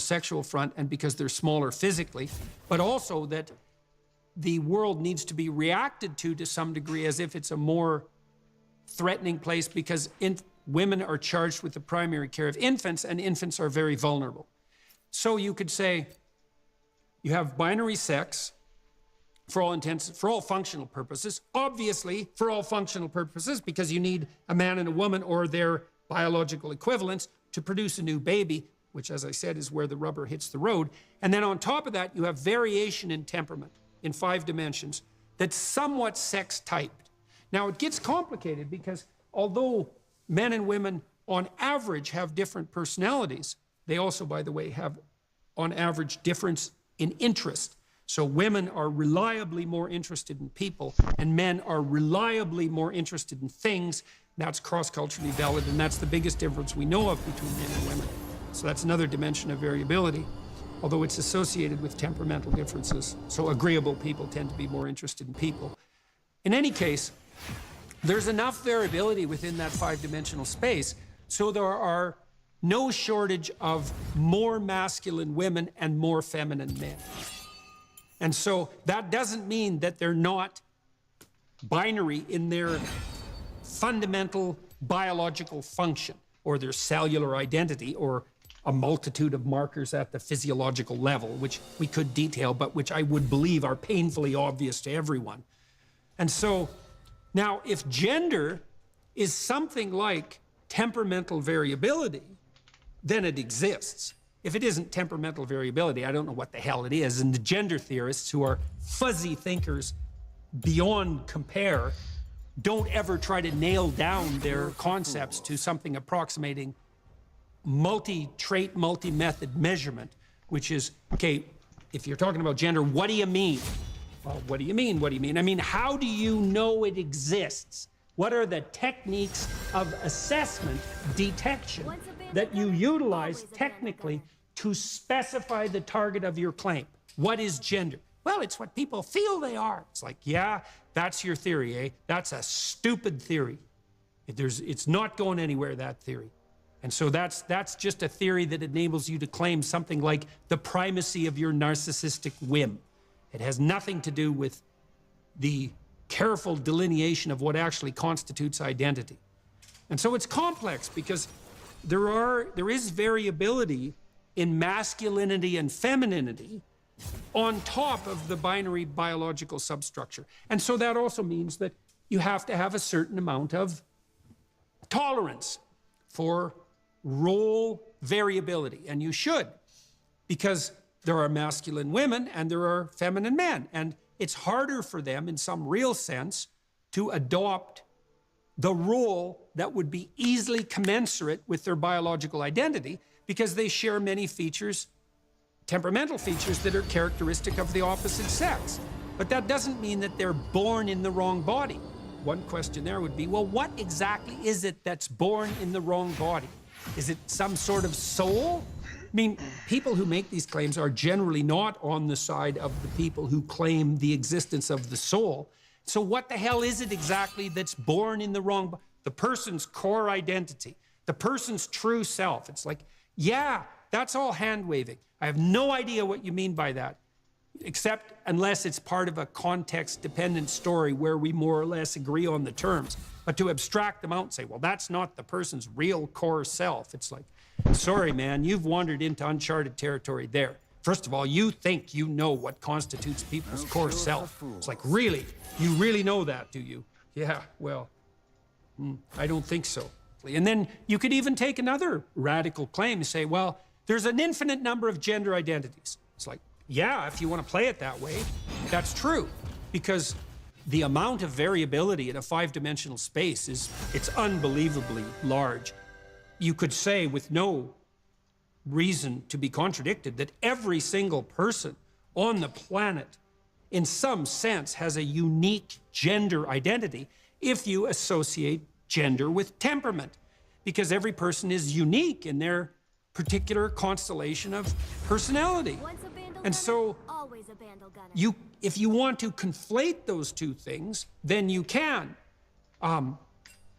sexual front and because they're smaller physically, but also that the world needs to be reacted to some degree as if it's a more threatening place because women are charged with the primary care of infants, and infants are very vulnerable. So you could say you have binary sex for all functional purposes, obviously for all functional purposes, because you need a man and a woman or their biological equivalents to produce a new baby, which, as I said, is where the rubber hits the road. And then on top of that, you have variation in temperament in 5 dimensions that's somewhat sex-typed. Now, it gets complicated because although men and women on average have different personalities, they also, by the way, have on average difference in interest. So women are reliably more interested in people, and men are reliably more interested in things. That's cross-culturally valid, and that's the biggest difference we know of between men and women. So that's another dimension of variability, although it's associated with temperamental differences. So agreeable people tend to be more interested in people. In any case, there's enough variability within that 5-dimensional space, so there are no shortage of more masculine women and more feminine men. And so that doesn't mean that they're not binary in their fundamental biological function or their cellular identity or a multitude of markers at the physiological level, which we could detail, but which I would believe are painfully obvious to everyone. And so now, if gender is something like temperamental variability, then it exists. If it isn't temperamental variability, I don't know what the hell it is. And the gender theorists, who are fuzzy thinkers beyond compare, don't ever try to nail down their concepts to something approximating multi-trait, multi-method measurement, which is, okay, if you're talking about gender, what do you mean? Well, what do you mean? What do you mean? I mean, how do you know it exists? What are the techniques of assessment, detection, that you utilize technically to specify the target of your claim? What is gender? Well, it's what people feel they are. It's like, yeah, that's your theory, eh? That's a stupid theory. It's not going anywhere, that theory. And so that's just a theory that enables you to claim something like the primacy of your narcissistic whim. It has nothing to do with the careful delineation of what actually constitutes identity. And so it's complex because there is variability in masculinity and femininity on top of the binary biological substructure. And so that also means that you have to have a certain amount of tolerance for role variability, and you should, because there are masculine women and there are feminine men, and it's harder for them in some real sense to adopt the role that would be easily commensurate with their biological identity because they share many features, temperamental features, that are characteristic of the opposite sex. But that doesn't mean that they're born in the wrong body. One question there would be, well, what exactly is it that's born in the wrong body? Is it some sort of soul? I mean, people who make these claims are generally not on the side of the people who claim the existence of the soul. So what the hell is it exactly that's born in the wrong body? The person's core identity, the person's true self. It's like, yeah, that's all hand-waving. I have no idea what you mean by that, except unless it's part of a context-dependent story where we more or less agree on the terms. But to abstract them out and say, well, that's not the person's real core self, it's like, sorry, man, you've wandered into uncharted territory there. First of all, you think you know what constitutes people's core self. It's like, really? You really know that, do you? Yeah, well, I don't think so. And then you could even take another radical claim and say, well, there's an infinite number of gender identities. It's like, yeah, if you want to play it that way, that's true. Because the amount of variability in a 5-dimensional space it's unbelievably large. You could say with no reason to be contradicted that every single person on the planet in some sense has a unique gender identity if you associate gender with temperament, because every person is unique in their particular constellation of personality. And so if you want to conflate those two things, then you can.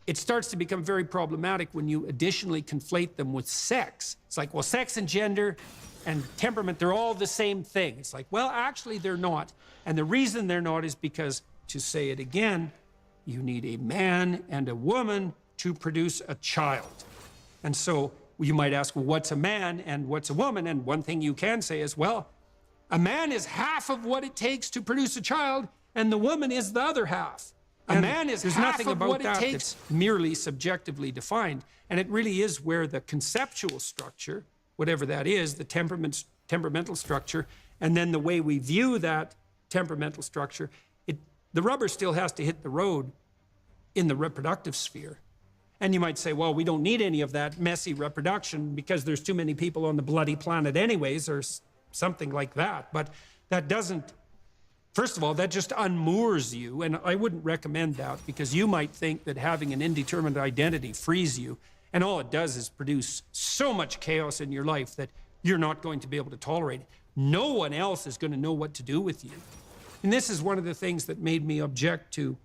It starts to become very problematic when you additionally conflate them with sex. It's like, well, sex and gender, and temperament, they're all the same thing. It's like, well, actually, they're not. And the reason they're not is because, to say it again, you need a man and a woman to produce a child. And so you might ask, well, what's a man and what's a woman? And one thing you can say is, well, a man is half of what it takes to produce a child, and the woman is the other half. A man is half of what it takes. That's merely subjectively defined. And it really is where the conceptual structure, whatever that is, the temperamental structure, and then the way we view that temperamental structure, the rubber still has to hit the road in the reproductive sphere. And you might say, well, we don't need any of that messy reproduction because there's too many people on the bloody planet anyways, or something like that. But that doesn't, first of all, that just unmoors you, and I wouldn't recommend that, because you might think that having an indeterminate identity frees you, and all it does is produce so much chaos in your life that you're not going to be able to tolerate it. No one else is going to know what to do with you. And this is one of the things that made me object to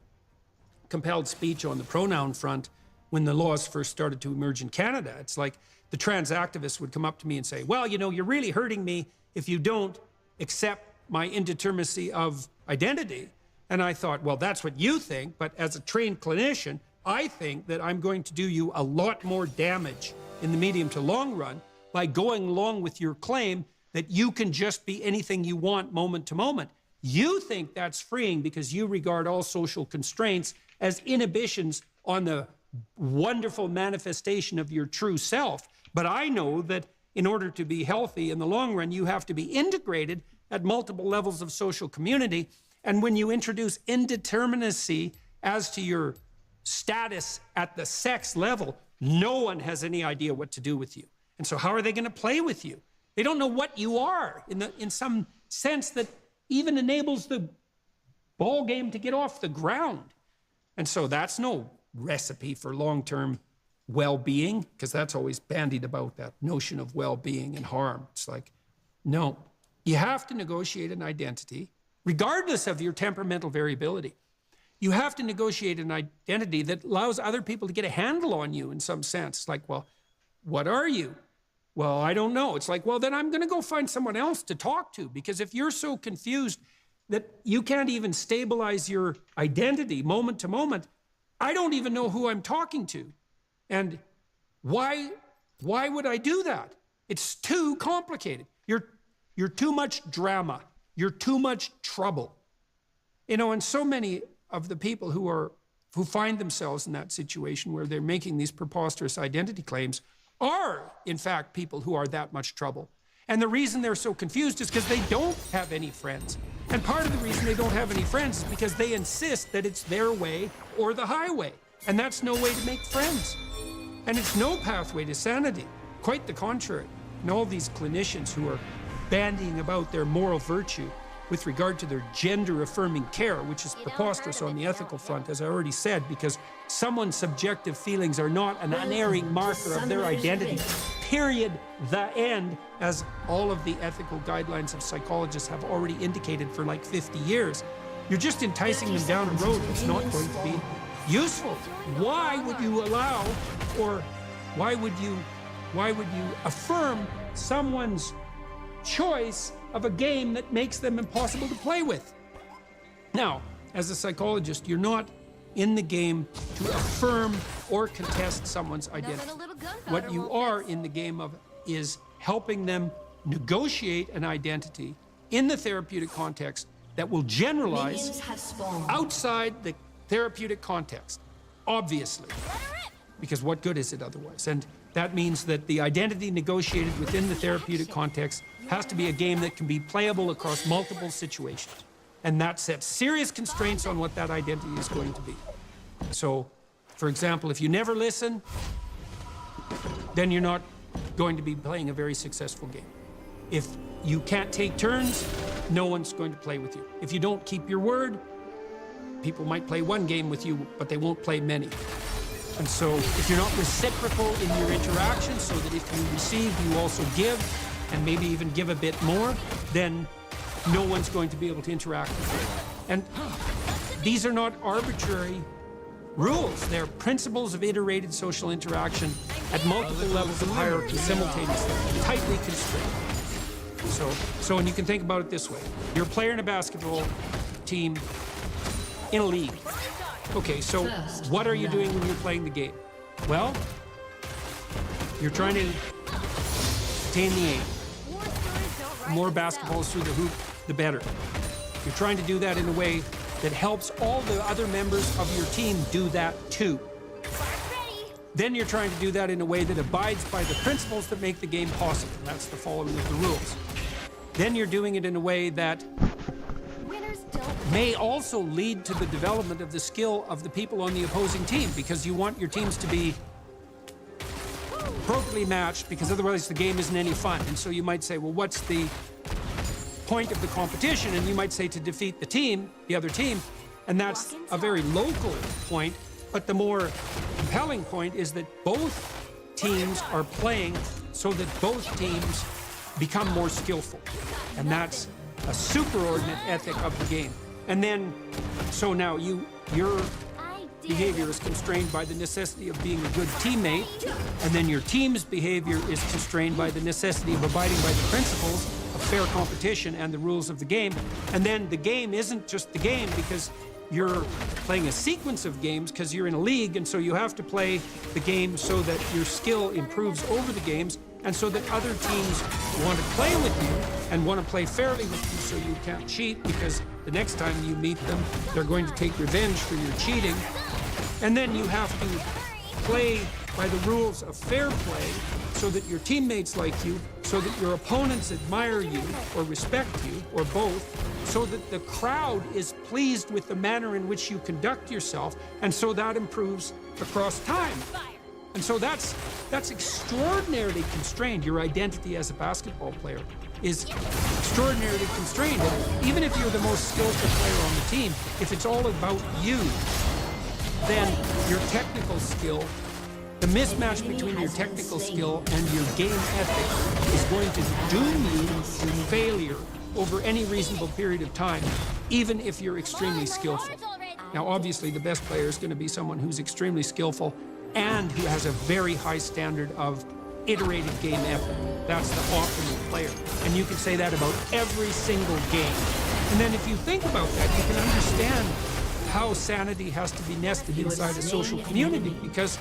compelled speech on the pronoun front when the laws first started to emerge in Canada. It's like the trans activists would come up to me and say, well, you know, you're really hurting me if you don't accept my indeterminacy of identity. And I thought, well, that's what you think, but as a trained clinician, I think that I'm going to do you a lot more damage in the medium to long run by going along with your claim that you can just be anything you want moment to moment. You think that's freeing because you regard all social constraints as inhibitions on the wonderful manifestation of your true self. But I know that in order to be healthy in the long run, you have to be integrated at multiple levels of social community. And when you introduce indeterminacy as to your status at the sex level, no one has any idea what to do with you. And so how are they going to play with you? They don't know what you are in some sense that even enables the ball game to get off the ground. And so that's no recipe for long-term well-being, because that's always bandied about, that notion of well-being and harm. It's like, no, you have to negotiate an identity, regardless of your temperamental variability. You have to negotiate an identity that allows other people to get a handle on you in some sense. It's like, well, what are you? Well, I don't know. It's like, well, then I'm going to go find someone else to talk to, because if you're so confused that you can't even stabilize your identity moment to moment, I don't even know who I'm talking to. And why would I do that? It's too complicated. You're too much drama. You're too much trouble. You know, and so many of the people who find themselves in that situation where they're making these preposterous identity claims are, in fact, people who are that much trouble. And the reason they're so confused is because they don't have any friends. And part of the reason they don't have any friends is because they insist that it's their way or the highway. And that's no way to make friends. And it's no pathway to sanity. Quite the contrary. And all these clinicians who are bandying about their moral virtue with regard to their gender-affirming care, which is preposterous on the ethical front, as I already said, because someone's subjective feelings are not an unerring marker of their identity. Period. The end, as all of the ethical guidelines of psychologists have already indicated for like 50 years. You're just enticing them down a road that's not going to be useful. Why would you allow, or why would you affirm someone's choice of a game that makes them impossible to play with? Now, as a psychologist, you're not in the game to affirm or contest someone's identity. What you are in the game of is helping them negotiate an identity in the therapeutic context that will generalize outside the therapeutic context, obviously. Because what good is it otherwise? And that means that the identity negotiated within the therapeutic context has to be a game that can be playable across multiple situations. And that sets serious constraints on what that identity is going to be. So, for example, if you never listen, then you're not going to be playing a very successful game. If you can't take turns, no one's going to play with you. If you don't keep your word, people might play one game with you, but they won't play many. And so if you're not reciprocal in your interactions, so that if you receive, you also give, and maybe even give a bit more, then no one's going to be able to interact with you. And these are not arbitrary rules. They're principles of iterated social interaction at multiple levels of hierarchy simultaneously, tightly constrained. So and you can think about it this way. You're a player in a basketball team in a league. Okay, so what are you doing when you're playing the game? Well, you're trying to attain the aim. The more basketballs through the hoop, the better. You're trying to do that in a way that helps all the other members of your team do that too. Then you're trying to do that in a way that abides by the principles that make the game possible. That's the following of the rules. Then you're doing it in a way that may also lead to the development of the skill of the people on the opposing team, because you want your teams to be appropriately matched, because otherwise the game isn't any fun. And so you might say, well, what's the point of the competition? And you might say to defeat the other team, and that's a very local point. But the more compelling point is that both teams are playing so that both teams become more skillful. And that's a superordinate ethic of the game. And then, so now your behavior is constrained by the necessity of being a good teammate, and then your team's behavior is constrained by the necessity of abiding by the principles of fair competition and the rules of the game. And then the game isn't just the game, because you're playing a sequence of games because you're in a league, and so you have to play the game so that your skill improves over the games, and so that other teams want to play with you and want to play fairly with you, so you can't cheat, because the next time you meet them, they're going to take revenge for your cheating. And then you have to play by the rules of fair play so that your teammates like you, so that your opponents admire you or respect you, or both, so that the crowd is pleased with the manner in which you conduct yourself, and so that improves across time. And so that's extraordinarily constrained. Your identity as a basketball player is extraordinarily constrained. And even if you're the most skillful player on the team, if it's all about you, then your technical skill, the mismatch between your technical skill and your game ethic is going to doom you to failure over any reasonable period of time, even if you're extremely skillful. Now, obviously, the best player is going to be someone who's extremely skillful and who has a very high standard of iterated game ethic. That's the optimal player. And you can say that about every single game. And then if you think about that, you can understand how sanity has to be nested inside a social community, because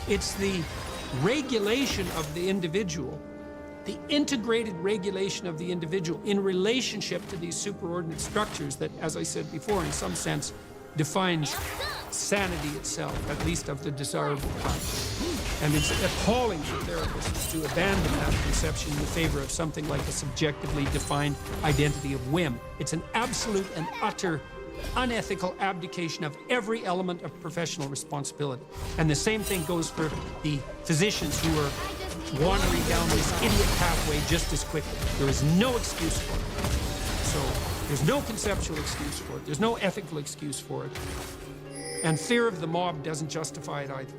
it's the regulation of the individual, the integrated regulation of the individual in relationship to these superordinate structures that, as I said before, in some sense, defines sanity itself, at least of the desirable kind. And it's appalling for therapists to abandon that conception in favor of something like a subjectively defined identity of whim. It's an absolute and utter unethical abdication of every element of professional responsibility. And the same thing goes for the physicians who are wandering down this idiot pathway just as quickly. There is no excuse for it. So there's no conceptual excuse for it. There's no ethical excuse for it. And fear of the mob doesn't justify it either.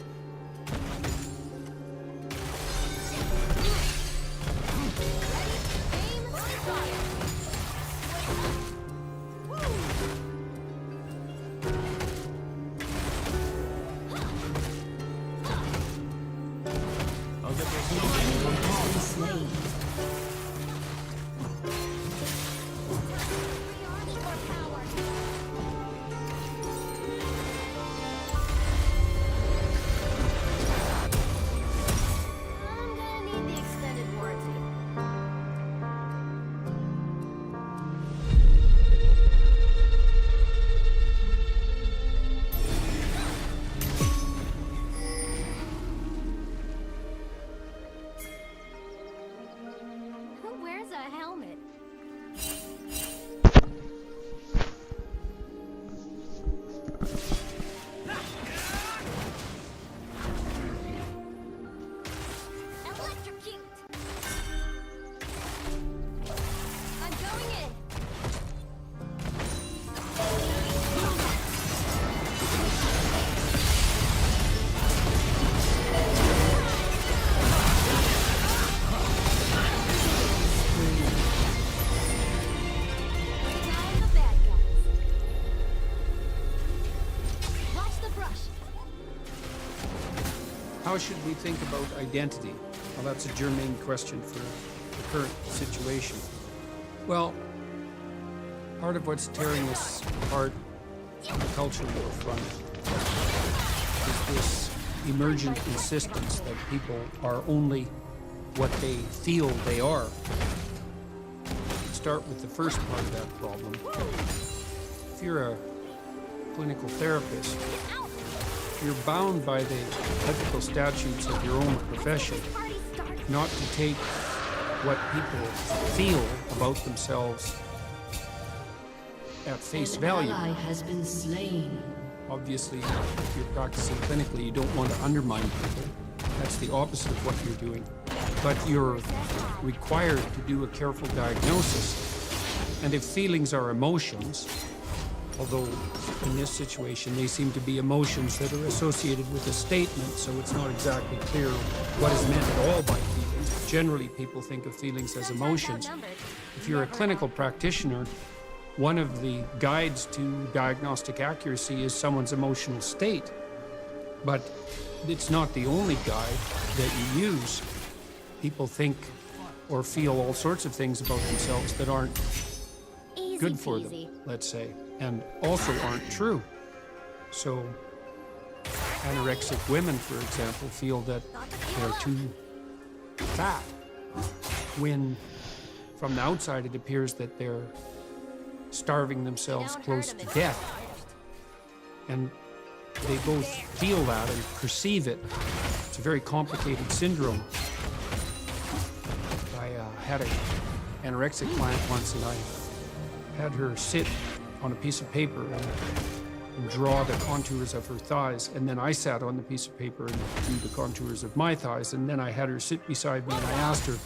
How should we think about identity? Well, that's a germane question for the current situation. Well, part of what's tearing us apart on the cultural front is this emergent insistence that people are only what they feel they are. Let's start with the first part of that problem. If you're a clinical therapist, you're bound by the ethical statutes of your own profession not to take what people feel about themselves at face value. An ally has been slain. Obviously, if you're practicing clinically, you don't want to undermine people. That's the opposite of what you're doing. But you're required to do a careful diagnosis. And if feelings are emotions, although in this situation they seem to be emotions that are associated with a statement, so it's not exactly clear what is meant at all by feelings. Generally, people think of feelings as emotions. If you're a clinical practitioner, one of the guides to diagnostic accuracy is someone's emotional state. But it's not the only guide that you use. People think or feel all sorts of things about themselves that aren't good for them, let's say, and also aren't true. So anorexic women, for example, feel that they're too fat, when from the outside it appears that they're starving themselves close to death. And they both feel that and perceive it. It's a very complicated syndrome. I had an anorexic client once, and I had her sit on a piece of paper and draw the contours of her thighs, and then I sat on the piece of paper and drew the contours of my thighs, and then I had her sit beside me, and I asked her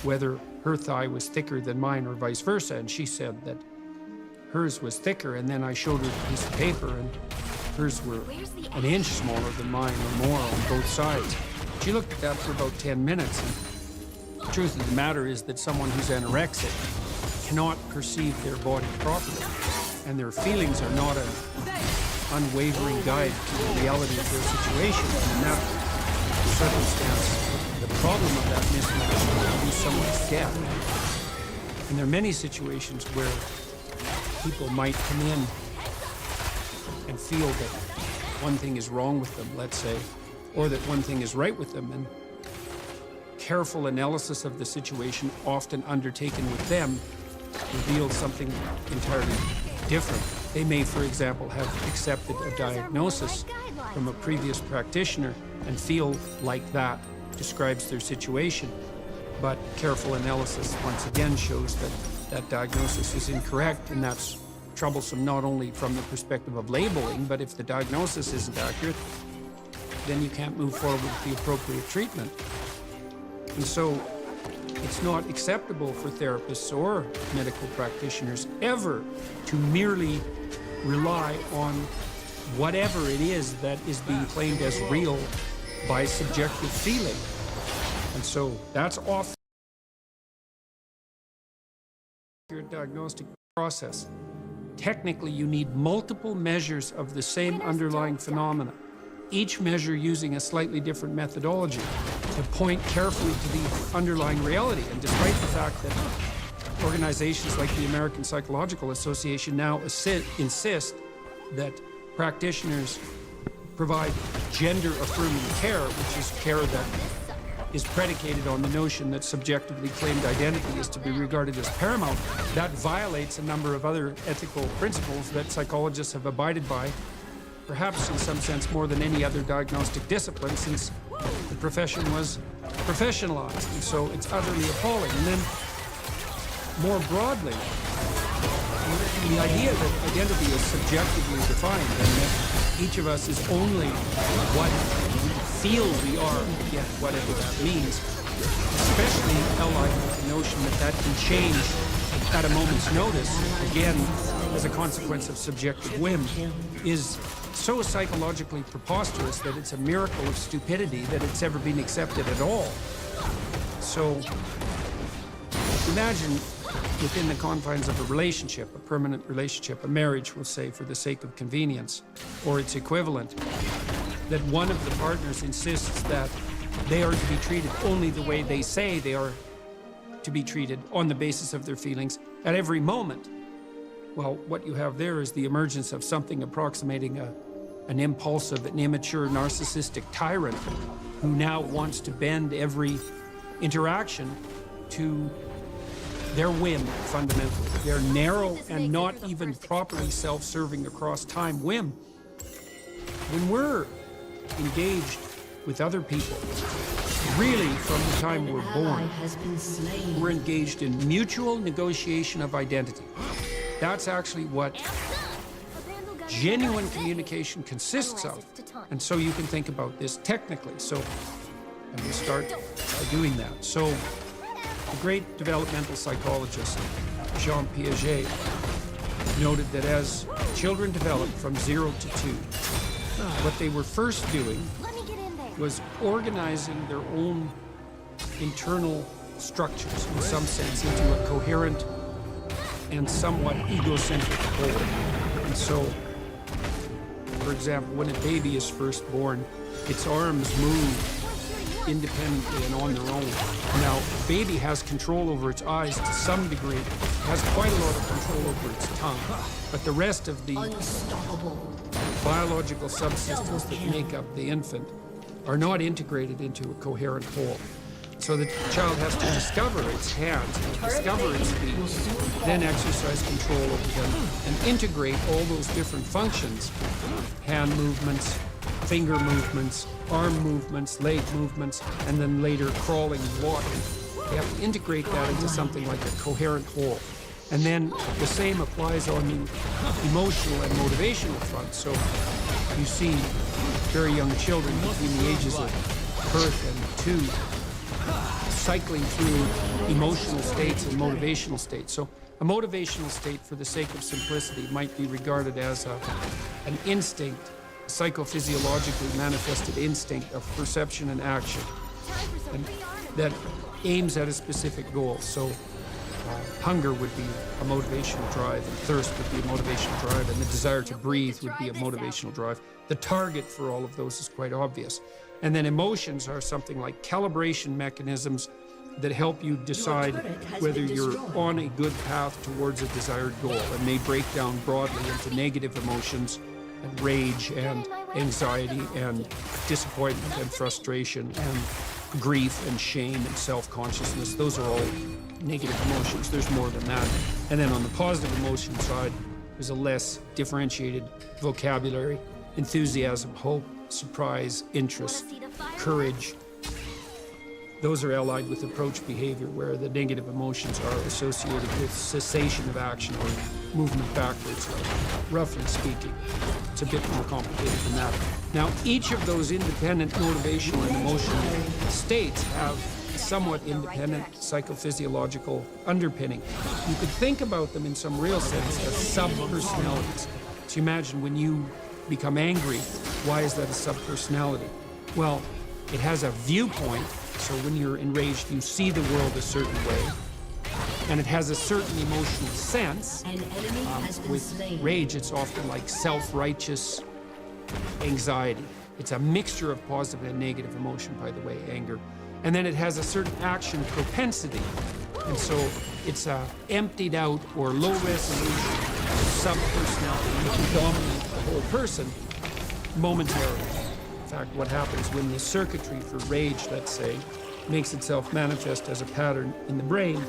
whether her thigh was thicker than mine or vice versa, and she said that hers was thicker, and then I showed her the piece of paper, and hers were an inch smaller than mine or more on both sides. She looked at that for about 10 minutes, and the truth of the matter is that someone who's anorexic cannot perceive their body properly, and their feelings are not an unwavering guide to the reality of their situation. And in that circumstance, the problem of that mismatch is someone's death. And there are many situations where people might come in and feel that one thing is wrong with them, let's say, or that one thing is right with them, and careful analysis of the situation, often undertaken with them, reveals something entirely different. They may, for example, have accepted a diagnosis from a previous practitioner and feel like that describes their situation, but careful analysis once again shows that that diagnosis is incorrect, and that's troublesome not only from the perspective of labeling, but if the diagnosis isn't accurate, then you can't move forward with the appropriate treatment. And so it's not acceptable for therapists or medical practitioners ever to merely rely on whatever it is that is being claimed as real by subjective feeling. And so that's often your diagnostic process. Technically, you need multiple measures of the same underlying phenomena, each measure using a slightly different methodology to point carefully to the underlying reality. And despite the fact that organizations like the American Psychological Association now insist that practitioners provide gender-affirming care, which is care that is predicated on the notion that subjectively claimed identity is to be regarded as paramount, that violates a number of other ethical principles that psychologists have abided by, perhaps in some sense more than any other diagnostic discipline, since the profession was professionalized. And so it's utterly appalling. And then, more broadly, the idea that identity is subjectively defined and that each of us is only what we feel we are, yet whatever that means, especially allied with the notion that that can change at a moment's notice, again, as a consequence of subjective whim, is so psychologically preposterous that it's a miracle of stupidity that it's ever been accepted at all. So imagine within the confines of a relationship, a permanent relationship, a marriage, we'll say for the sake of convenience, or its equivalent, that one of the partners insists that they are to be treated only the way they say they are to be treated on the basis of their feelings at every moment. Well, what you have there is the emergence of something approximating an impulsive and immature narcissistic tyrant who now wants to bend every interaction to their whim, fundamentally. Their narrow and not even properly self-serving across time whim. When we're engaged with other people, really from the time we're born, we're engaged in mutual negotiation of identity. That's actually what genuine communication consists of. And so you can think about this technically. So I'm going to start by doing that. So the great developmental psychologist, Jean Piaget, noted that as children develop from 0 to 2, what they were first doing was organizing their own internal structures, in some sense, into a coherent and somewhat egocentric whole. And so, for example, when a baby is first born, its arms move independently and on their own. Now, a baby has control over its eyes to some degree, has quite a lot of control over its tongue, but the rest of the biological subsystems that make up the infant are not integrated into a coherent whole. So the child has to discover its hands, discover its feet, then exercise control over them, and integrate all those different functions, hand movements, finger movements, arm movements, leg movements, and then later crawling and walking. They have to integrate that into something like a coherent whole. And then the same applies on the emotional and motivational front. So you see very young children between the ages of birth and 2 cycling through emotional states and motivational states. So a motivational state, for the sake of simplicity, might be regarded as an instinct, a psychophysiologically manifested instinct of perception and action, and that aims at a specific goal. So hunger would be a motivational drive, and thirst would be a motivational drive, and the desire to breathe would be a motivational drive. The target for all of those is quite obvious. And then emotions are something like calibration mechanisms that help you decide whether you're on a good path towards a desired goal, and may break down broadly into negative emotions and rage and anxiety and disappointment and frustration and grief and shame and self-consciousness. Those are all negative emotions. There's more than that. And then on the positive emotion side, there's a less differentiated vocabulary: enthusiasm, hope, surprise, interest, courage. Those are allied with approach behavior, where the negative emotions are associated with cessation of action or movement backwards, roughly speaking. It's a bit more complicated than that. Now, each of those independent motivational and emotional states have a somewhat independent psychophysiological underpinning. You could think about them in some real sense as sub-personalities. So imagine when you become angry, why is that a sub-personality? Well, it has a viewpoint. So when you're enraged, you see the world a certain way, and it has a certain emotional sense. With rage, it's often like self-righteous anxiety. It's a mixture of positive and negative emotion, by the way, anger. And then it has a certain action propensity. And so it's a emptied out or low resolution sub-personality that can dominate the whole person momentarily. In fact, what happens when the circuitry for rage, let's say, makes itself manifest as a pattern in the brain,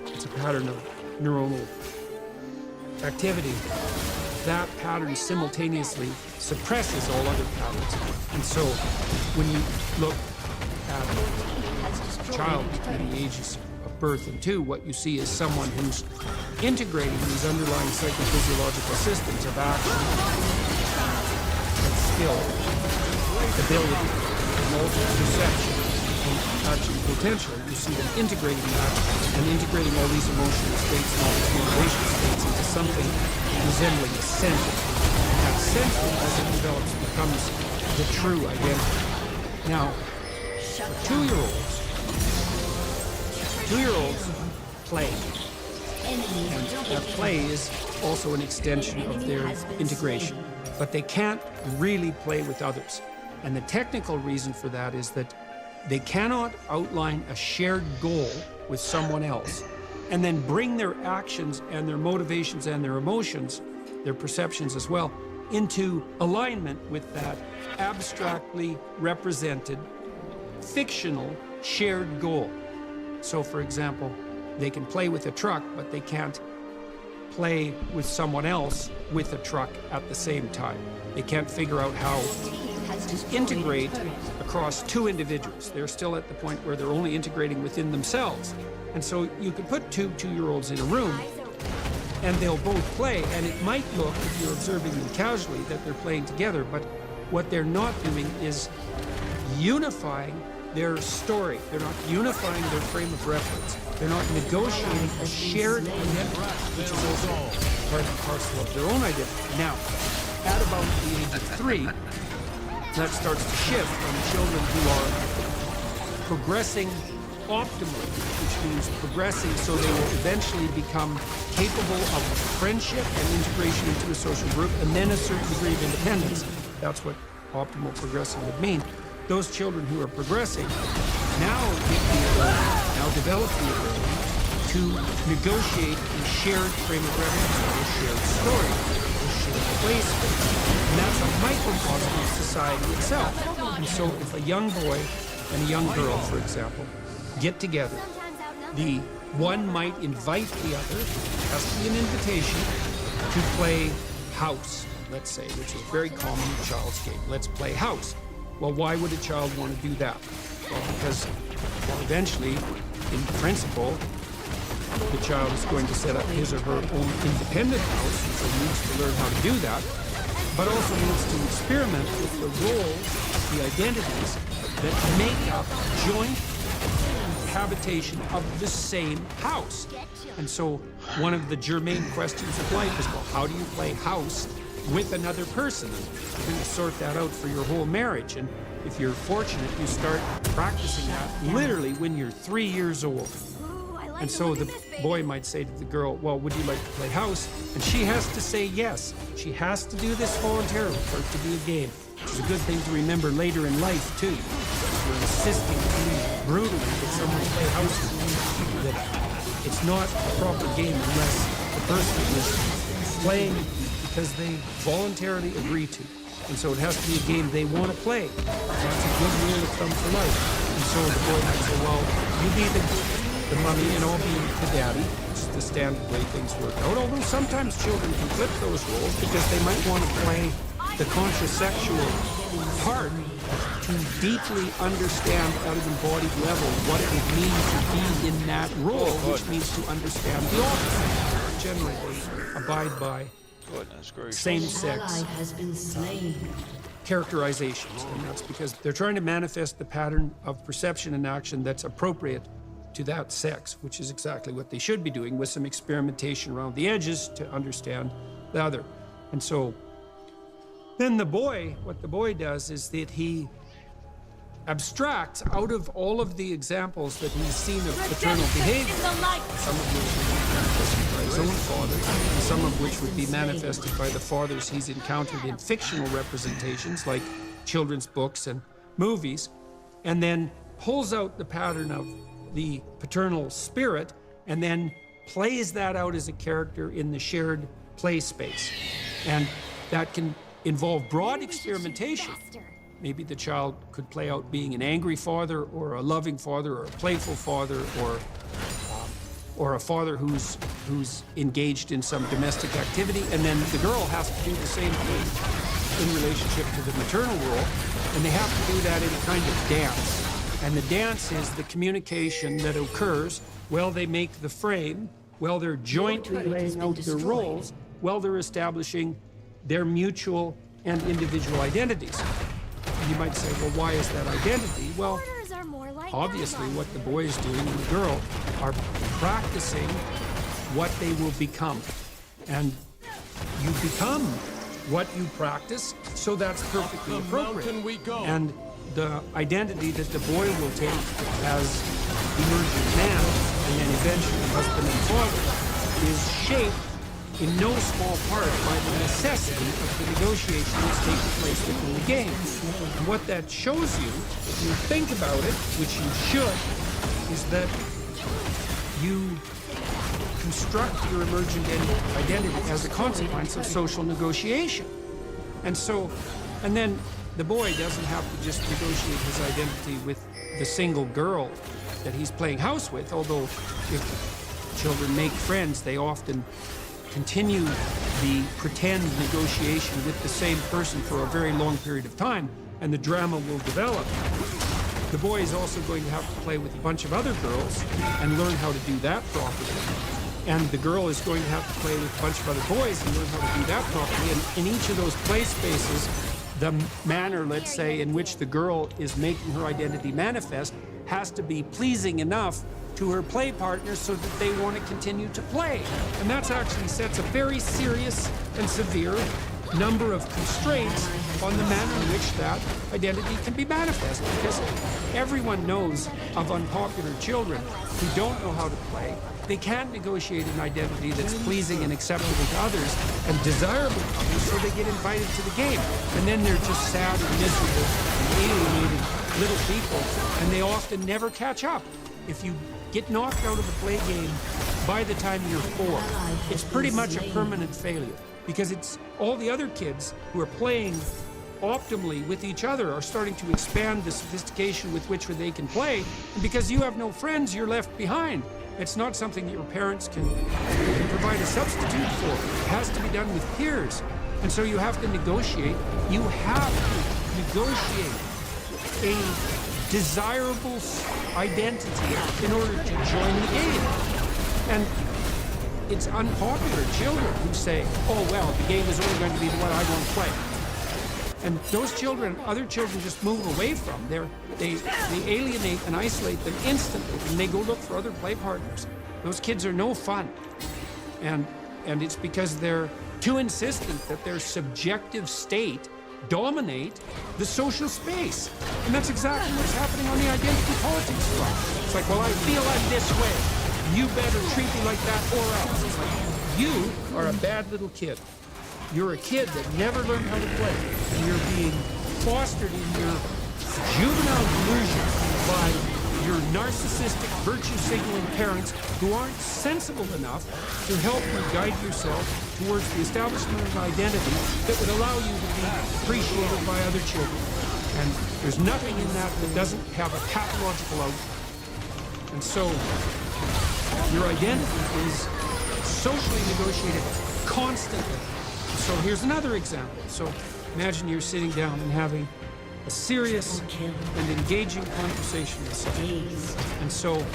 it's a pattern of neuronal activity. That pattern simultaneously suppresses all other patterns. And so when you look at a child between the ages of birth and 2, what you see is someone who's integrating these underlying psychophysiological systems of action and skill, ability, and also perception, and action potential. You see them integrating that and integrating all these emotional states and all these motivational states into something resembling a center. And that center, as it develops, becomes the true identity. Now, for two-year-olds play. And that play is also an extension of their integration. But they can't really play with others. And the technical reason for that is that they cannot outline a shared goal with someone else, and then bring their actions and their motivations and their emotions, their perceptions as well, into alignment with that abstractly represented, fictional, shared goal. So, for example, they can play with a truck, but they can't play with someone else with a truck at the same time. They can't figure out how to integrate across two individuals. They're still at the point where they're only integrating within themselves. And so you could put two 2-year-olds in a room and they'll both play, and it might look, if you're observing them casually, that they're playing together, but what they're not doing is unifying their story. They're not unifying their frame of reference. They're not negotiating a shared identity, which is also part and parcel of their own identity. Now, at about the age of 3, that starts to shift from children who are progressing optimally, which means progressing so they will eventually become capable of friendship and integration into a social group, and then a certain degree of independence. That's what optimal progressing would mean. Those children who are progressing now develop the ability to negotiate a shared frame of reference, a shared story, a shared place, and that's a microcosm of society itself. And so if a young boy and a young girl, for example, get together, the one might invite the other, it has to be an invitation, to play house, let's say, which is a very common child's game. Let's play house. Well, why would a child want to do that? Well, because eventually, in principle, the child is going to set up his or her own independent house, and so needs to learn how to do that, but also needs to experiment with the roles, the identities that make up joint habitation of the same house. And so one of the germane questions of life is, well, how do you play house with another person? And you're going to sort that out for your whole marriage. And if you're fortunate, you start practicing that literally when you're 3 years old. And so the boy might say to the girl, well, would you like to play house? And she has to say yes. She has to do this voluntarily for it to be a game, which is a good thing to remember later in life, too. You're insisting brutally that someone play house with you, that it's not a proper game unless the person is playing because they voluntarily agree to. And so it has to be a game they want to play. That's a good rule of thumb for life. And so the boy might say, well, you be the mummy and I'll be the daddy, which is the standard way things work out. Although sometimes children can flip those roles because they might want to play the contrasexual part to deeply understand at an embodied level what it would mean to be in that role, which means to understand the opposite. Generally, they abide by same-sex characterizations, and that's because they're trying to manifest the pattern of perception and action that's appropriate to that sex, which is exactly what they should be doing, with some experimentation around the edges to understand the other. And so then the boy, what the boy does is that he abstracts out of all of the examples that he's seen of paternal behavior, some of which would be manifested by his own father, and some of which would be manifested by the fathers he's encountered in fictional representations like children's books and movies, and then pulls out the pattern of the paternal spirit and then plays that out as a character in the shared play space. And that can involve broad experimentation. Maybe the child could play out being an angry father or a loving father or a playful father or a father who's engaged in some domestic activity, and then the girl has to do the same thing in relationship to the maternal role, and they have to do that in a kind of dance. And the dance is the communication that occurs while they make the frame, while they're jointly laying out their roles, while they're establishing their mutual and individual identities. And you might say, well, why is that identity? Well, obviously what the boy is doing and the girl are practicing what they will become. And you become what you practice, so that's perfectly appropriate. And the identity that the boy will take as emerging man, and then eventually husband and father, is shaped in no small part by the necessity of the negotiation that's taking place within the game. And what that shows you, if you think about it, which you should, is that you construct your emergent identity as a consequence of social negotiation. And then the boy doesn't have to just negotiate his identity with the single girl that he's playing house with, although if children make friends, they often continue the pretend negotiation with the same person for a very long period of time, and the drama will develop. The boy is also going to have to play with a bunch of other girls and learn how to do that properly. And the girl is going to have to play with a bunch of other boys and learn how to do that properly. And in each of those play spaces, the manner, let's say, in which the girl is making her identity manifest has to be pleasing enough to her play partners so that they want to continue to play. And that actually sets a very serious and severe number of constraints on the manner in which that identity can be manifest, because everyone knows of unpopular children who don't know how to play. They can't negotiate an identity that's pleasing and acceptable to others and desirable to others, so they get invited to the game. And then they're just sad and miserable and alienated little people, and they often never catch up. If you get knocked out of a play game by the time you're 4, it's pretty much a permanent failure, because it's all the other kids who are playing optimally with each other are starting to expand the sophistication with which they can play, and because you have no friends, you're left behind. It's not something that your parents can provide a substitute for. It has to be done with peers. And so you have to negotiate. You have to negotiate a desirable identity in order to join the game. And it's unpopular children who say, oh, well, the game is only going to be the one I want to play. And those children, other children just move away from. They alienate and isolate them instantly, and they go look for other play partners. Those kids are no fun. And it's because they're too insistent that their subjective state dominate the social space. And that's exactly what's happening on the identity politics front. It's like, well, I feel I'm this way. You better treat me like that or else. It's like, you are a bad little kid. You're a kid that never learned how to play, and you're being fostered in your juvenile delusion by your narcissistic, virtue-signaling parents who aren't sensible enough to help you guide yourself towards the establishment of an identity that would allow you to be appreciated by other children. And there's nothing in that that doesn't have a pathological outcome. And so your identity is socially negotiated constantly. So here's another example. So imagine you're sitting down and having a serious and engaging conversation with someone. And so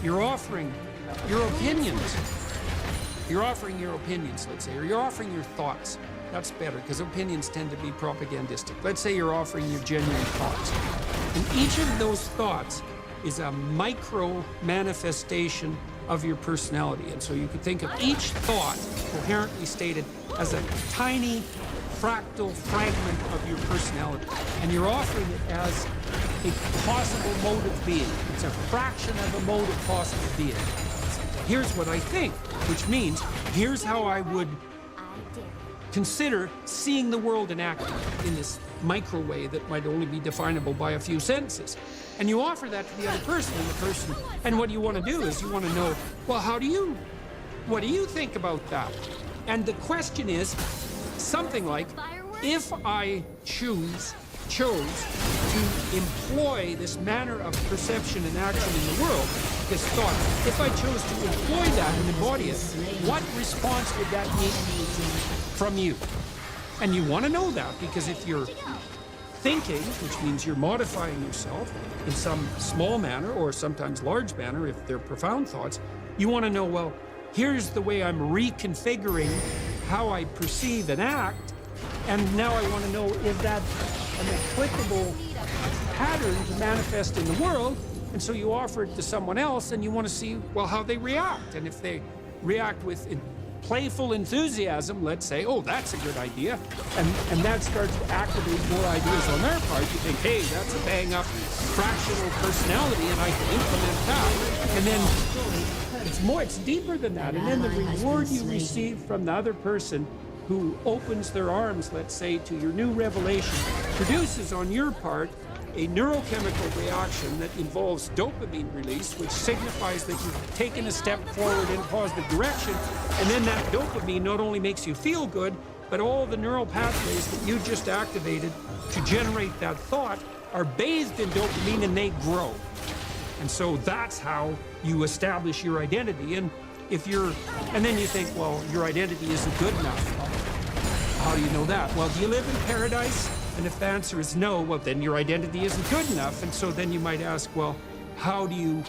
you're offering your opinions. You're offering your opinions, let's say, or you're offering your thoughts. That's better, because opinions tend to be propagandistic. Let's say you're offering your genuine thoughts. And each of those thoughts is a micro manifestation of your personality. And so you could think of each thought, coherently stated, as a tiny fractal fragment of your personality. And you're offering it as a possible mode of being. It's a fraction of a mode of possible being. Here's what I think, which means here's how I would consider seeing the world and acting in this micro way that might only be definable by a few sentences. And you offer that to the other person, and what you want to do is you want to know, well, what do you think about that? And the question is something like, if I chose to employ this manner of perception and action in the world, this thought, if I chose to employ that and embody it, what response would that need from you? And you want to know that, because if you're thinking, which means you're modifying yourself in some small manner or sometimes large manner if they're profound thoughts, you want to know, well, here's the way I'm reconfiguring how I perceive and act, and now I want to know, is that an applicable pattern to manifest in the world? And so you offer it to someone else, and you want to see, well, how they react. And if they react with playful enthusiasm, let's say, oh, that's a good idea, and that starts to activate more ideas on their part, you think, hey, that's a bang-up fractional personality, and I can implement that. And then it's deeper than that. And then the reward you receive from the other person who opens their arms, let's say, to your new revelation, produces on your part a neurochemical reaction that involves dopamine release, which signifies that you've taken a step forward in a positive direction. And then that dopamine not only makes you feel good, but all the neural pathways that you just activated to generate that thought are bathed in dopamine and they grow. And so that's how you establish your identity. And then you think, well, your identity isn't good enough. How do you know that? Well, do you live in paradise? And if the answer is no, well, then your identity isn't good enough. And so then you might ask, well, how do you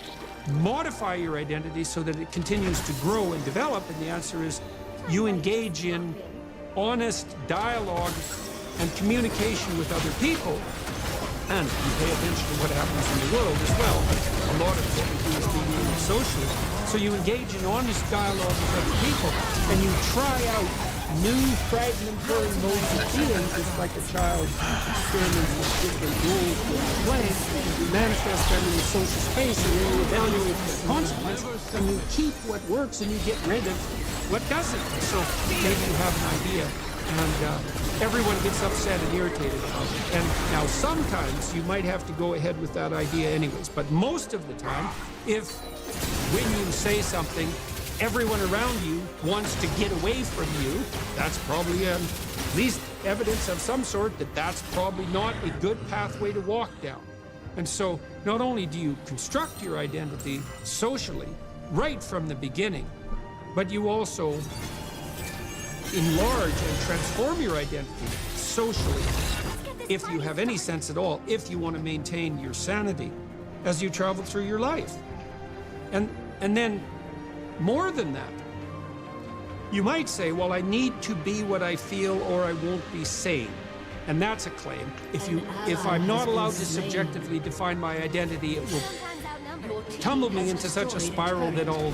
modify your identity so that it continues to grow and develop? And the answer is you engage in honest dialogue and communication with other people. And you pay attention to what happens in the world as well. A lot of what we do is mediated socially. So you engage in honest dialogue with other people, and you try out new fragmentary modes of feeling, just like a child experiments with different roles of play. You manifest them in the social space, and then you evaluate the consequence, and you keep what works, and you get rid of what doesn't. So maybe you have an idea, and everyone gets upset and irritated about it. And now sometimes you might have to go ahead with that idea anyways, but most of the time, if when you say something, everyone around you wants to get away from you, that's probably at least evidence of some sort that that's probably not a good pathway to walk down. And so not only do you construct your identity socially right from the beginning, but you also enlarge and transform your identity socially, if you have any sense at all, if you want to maintain your sanity as you travel through your life. And then, more than that, you might say, well, I need to be what I feel or I won't be sane. And that's a claim. If I'm not allowed to subjectively define my identity, it will tumble me into such a spiral that I'll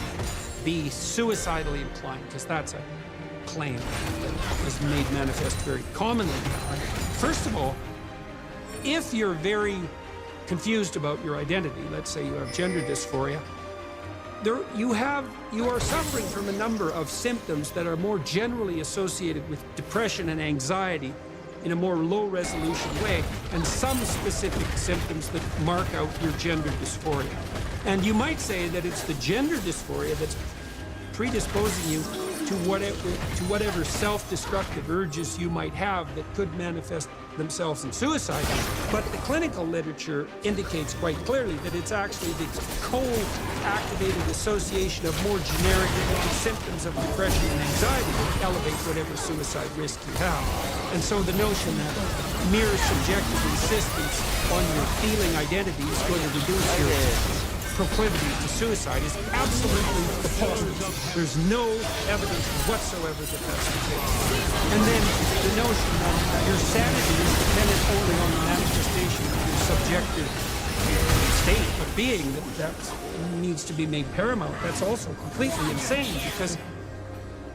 be suicidally inclined, because that's a claim that is made manifest very commonly. First of all, if you're very confused about your identity, let's say you have gender dysphoria, you are suffering from a number of symptoms that are more generally associated with depression and anxiety in a more low-resolution way, and some specific symptoms that mark out your gender dysphoria. And you might say that it's the gender dysphoria that's predisposing you to whatever self-destructive urges you might have that could manifest themselves in suicide. But the clinical literature indicates quite clearly that it's actually the co-activated association of more generic symptoms of depression and anxiety that elevate whatever suicide risk you have. And so the notion that mere subjective insistence on your feeling identity is going to reduce your proclivity to suicide is absolutely preposterous. There's no evidence whatsoever that that's the case. And then the notion that your sanity is dependent only on the manifestation of your subjective state of being, that needs to be made paramount, that's also completely insane, because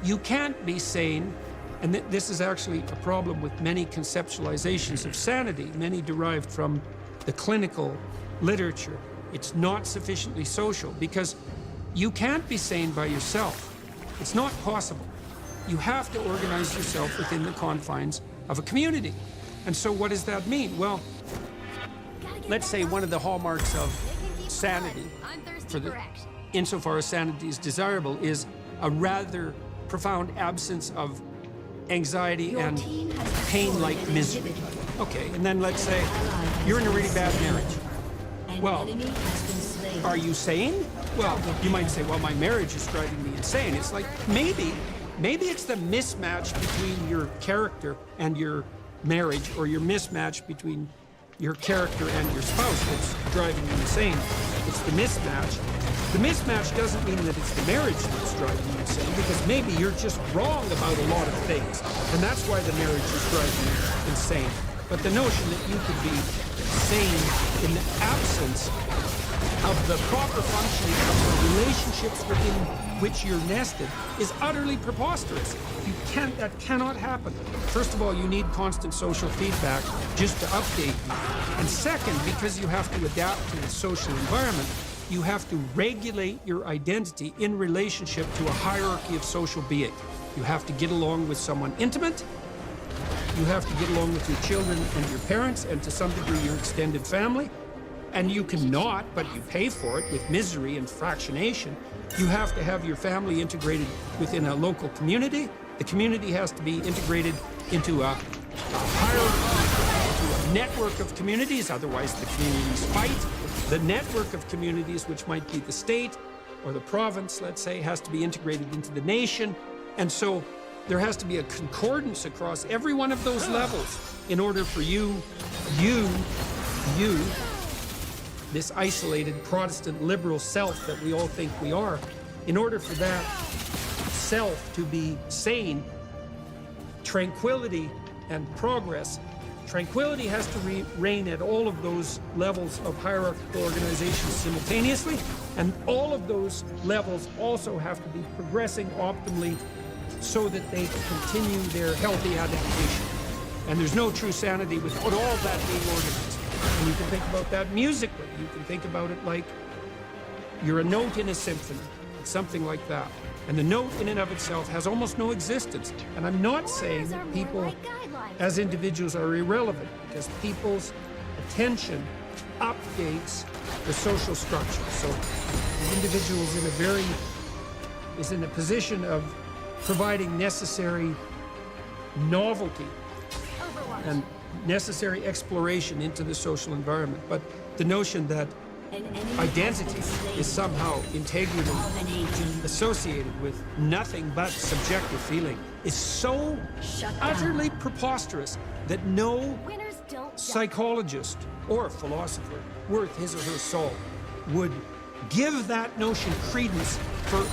you can't be sane, and this is actually a problem with many conceptualizations of sanity, many derived from the clinical literature. It's not sufficiently social, because you can't be sane by yourself. It's not possible. You have to organize yourself within the confines of a community. And so what does that mean? Well, let's say one of the hallmarks of sanity, insofar as sanity is desirable, is a rather profound absence of anxiety and pain-like misery. Okay, and then let's say you're in a really bad marriage. Well, are you sane? Well, you might say, well, my marriage is driving me insane. It's like, maybe it's the mismatch between your character and your marriage, or your mismatch between your character and your spouse that's driving you insane. It's the mismatch. The mismatch doesn't mean that it's the marriage that's driving you insane, because maybe you're just wrong about a lot of things, and that's why the marriage is driving you insane. But the notion that you could be sane in the absence of the proper functioning of the relationships within which you're nested is utterly preposterous. That cannot happen. First of all, you need constant social feedback just to update you. And second, because you have to adapt to the social environment, you have to regulate your identity in relationship to a hierarchy of social being. You have to get along with someone intimate, You have to get along with your children and your parents, and to some degree your extended family. And you cannot, but you pay for it with misery and fractionation. You have to have your family integrated within a local community. The community has to be integrated into a hierarchy, into a network of communities, otherwise the communities fight. The network of communities, which might be the state or the province, let's say, has to be integrated into the nation. And so there has to be a concordance across every one of those levels in order for you, this isolated Protestant liberal self that we all think we are, in order for that self to be sane, tranquility and progress. Tranquility has to reign at all of those levels of hierarchical organizations simultaneously, and all of those levels also have to be progressing optimally so that they continue their healthy adaptation. And there's no true sanity without all that being organized. And you can think about that musically. You can think about it like you're a note in a symphony, something like that. And the note in and of itself has almost no existence. And I'm not saying that people as individuals are irrelevant, because people's attention updates the social structure. So the individual is in a position of providing necessary novelty and necessary exploration into the social environment. But the notion that identity is somehow integrally associated with nothing but subjective feeling is so utterly preposterous that no psychologist or philosopher worth his or her salt would give that notion credence for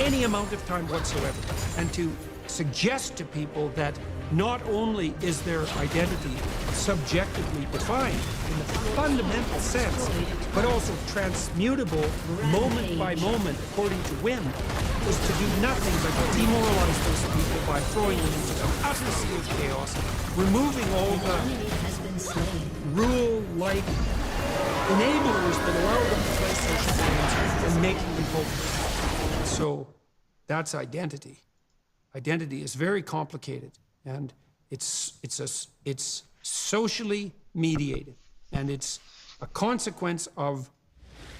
any amount of time whatsoever. And to suggest to people that not only is their identity subjectively defined in the fundamental sense, but also transmutable moment by moment according to whim, is to do nothing but demoralize those people by throwing them into the utter sea of chaos, removing all the rule-like enablers that allow them to play social games and making them hopeless. So that's identity. Identity is very complicated, and it's socially mediated, and it's a consequence of,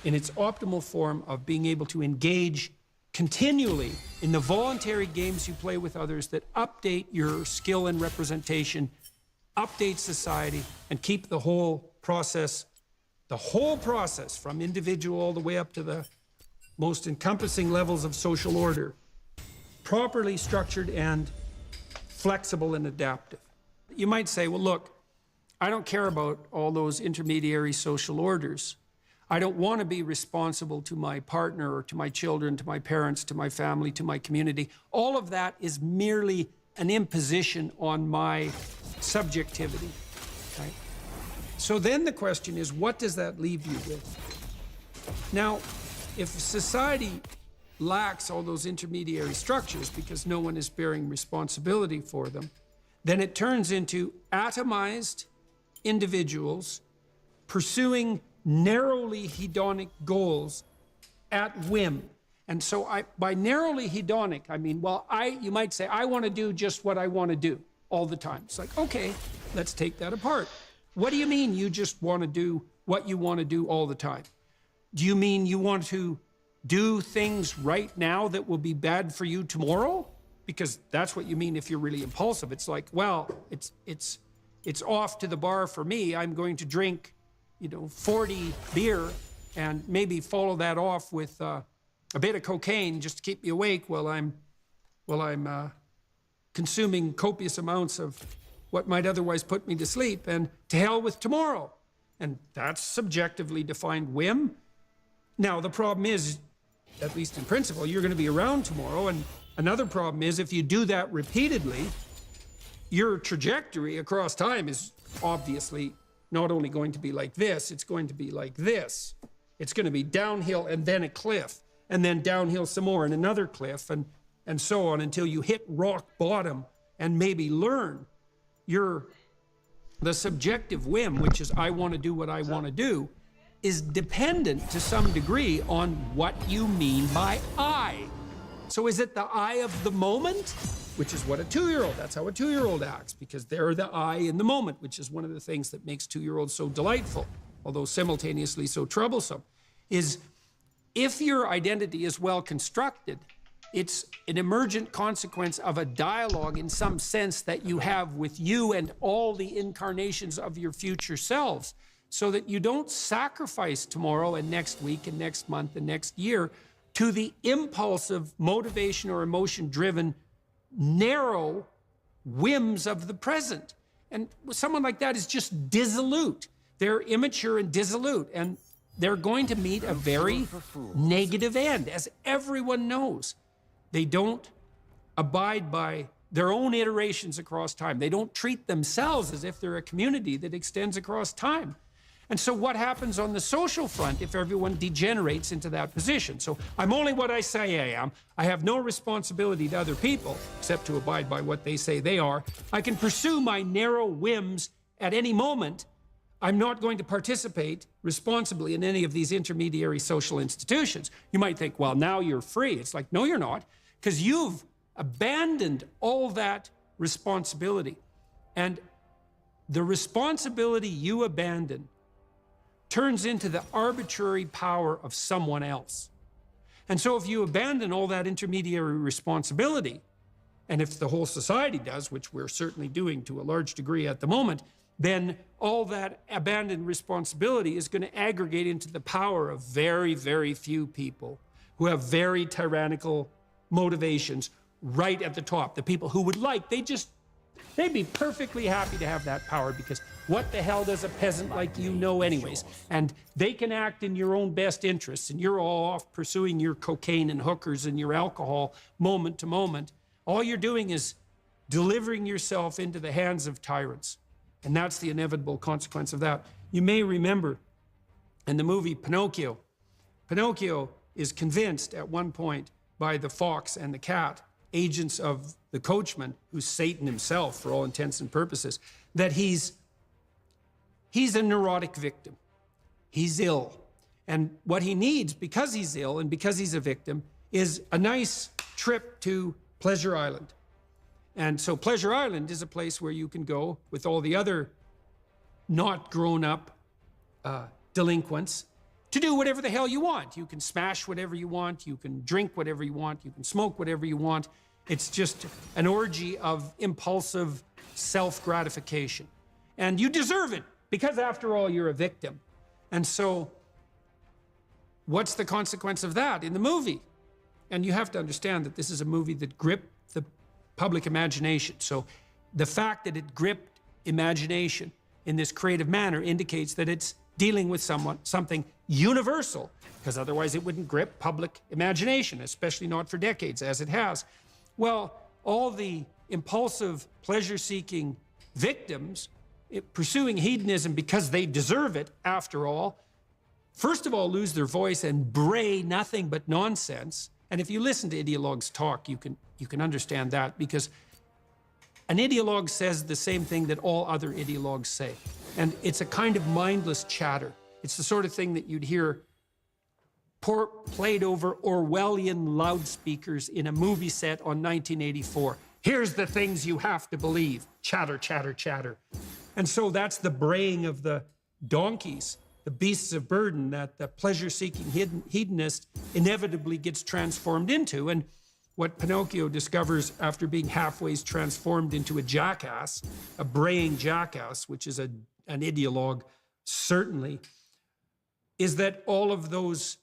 in its optimal form, of being able to engage continually in the voluntary games you play with others that update your skill and representation, update society, and keep the whole process from individual all the way up to the most encompassing levels of social order, properly structured and flexible and adaptive. You might say, well, look, I don't care about all those intermediary social orders. I don't want to be responsible to my partner or to my children, to my parents, to my family, to my community. All of that is merely an imposition on my subjectivity. Right? So then the question is, what does that leave you with? Now, if society lacks all those intermediary structures because no one is bearing responsibility for them, then it turns into atomized individuals pursuing narrowly hedonic goals at whim. And so by narrowly hedonic, I mean, well, you might say, I want to do just what I want to do all the time. It's like, okay, let's take that apart. What do you mean you just want to do what you want to do all the time? Do you mean you want to do things right now that will be bad for you tomorrow? Because that's what you mean if you're really impulsive. It's like, well, it's off to the bar for me. I'm going to drink, 40 beer and maybe follow that off with a bit of cocaine just to keep me awake while I'm consuming copious amounts of what might otherwise put me to sleep, and to hell with tomorrow. And that's subjectively defined whim. Now, the problem is, at least in principle, you're going to be around tomorrow. And another problem is, if you do that repeatedly, your trajectory across time is obviously not only going to be like this, it's going to be like this. It's going to be downhill and then a cliff, and then downhill some more and another cliff, and so on until you hit rock bottom and maybe learn the subjective whim, which is I want to do what I want to do, is dependent to some degree on what you mean by I. So is it the I of the moment, which is what a 2-year-old, that's how a 2-year-old acts, because they're the I in the moment, which is one of the things that makes 2-year-olds so delightful, although simultaneously so troublesome, is if your identity is well constructed, it's an emergent consequence of a dialogue in some sense that you have with you and all the incarnations of your future selves, so that you don't sacrifice tomorrow and next week and next month and next year to the impulsive, motivation or emotion-driven, narrow whims of the present. And someone like that is just dissolute. They're immature and dissolute, and they're going to meet a very negative end, as everyone knows. They don't abide by their own iterations across time. They don't treat themselves as if they're a community that extends across time. And so what happens on the social front if everyone degenerates into that position? So I'm only what I say I am. I have no responsibility to other people, except to abide by what they say they are. I can pursue my narrow whims at any moment. I'm not going to participate responsibly in any of these intermediary social institutions. You might think, well, now you're free. It's like, no, you're not, because you've abandoned all that responsibility. And the responsibility you abandon turns into the arbitrary power of someone else. And so if you abandon all that intermediary responsibility, and if the whole society does, which we're certainly doing to a large degree at the moment, then all that abandoned responsibility is going to aggregate into the power of very, very few people who have very tyrannical motivations right at the top. The people who would like, they'd be perfectly happy to have that power, because what the hell does a peasant like you know anyways? And they can act in your own best interests, and you're all off pursuing your cocaine and hookers and your alcohol moment to moment. All you're doing is delivering yourself into the hands of tyrants. And that's the inevitable consequence of that. You may remember in the movie Pinocchio, Pinocchio is convinced at one point by the fox and the cat, agents of the coachman, who's Satan himself for all intents and purposes, that he's a neurotic victim. He's ill. And what he needs, because he's ill and because he's a victim, is a nice trip to Pleasure Island. And so Pleasure Island is a place where you can go with all the other not grown-up delinquents to do whatever the hell you want. You can smash whatever you want, you can drink whatever you want, you can smoke whatever you want. It's just an orgy of impulsive self-gratification. And you deserve it, because after all, you're a victim. And so what's the consequence of that in the movie? And you have to understand that this is a movie that gripped the public imagination. So the fact that it gripped imagination in this creative manner indicates that it's dealing with something universal, because otherwise it wouldn't grip public imagination, especially not for decades, as it has. Well, all the impulsive, pleasure-seeking victims pursuing hedonism because they deserve it, after all, first of all, lose their voice and bray nothing but nonsense. And if you listen to ideologues talk, you can understand that, because an ideologue says the same thing that all other ideologues say. And it's a kind of mindless chatter. It's the sort of thing that you'd hear played over Orwellian loudspeakers in a movie set on 1984. Here's the things you have to believe. Chatter, chatter, chatter. And so that's the braying of the donkeys, the beasts of burden that the pleasure-seeking hedonist inevitably gets transformed into. And what Pinocchio discovers after being halfway transformed into a jackass, a braying jackass, which is an ideologue, certainly, is that all of those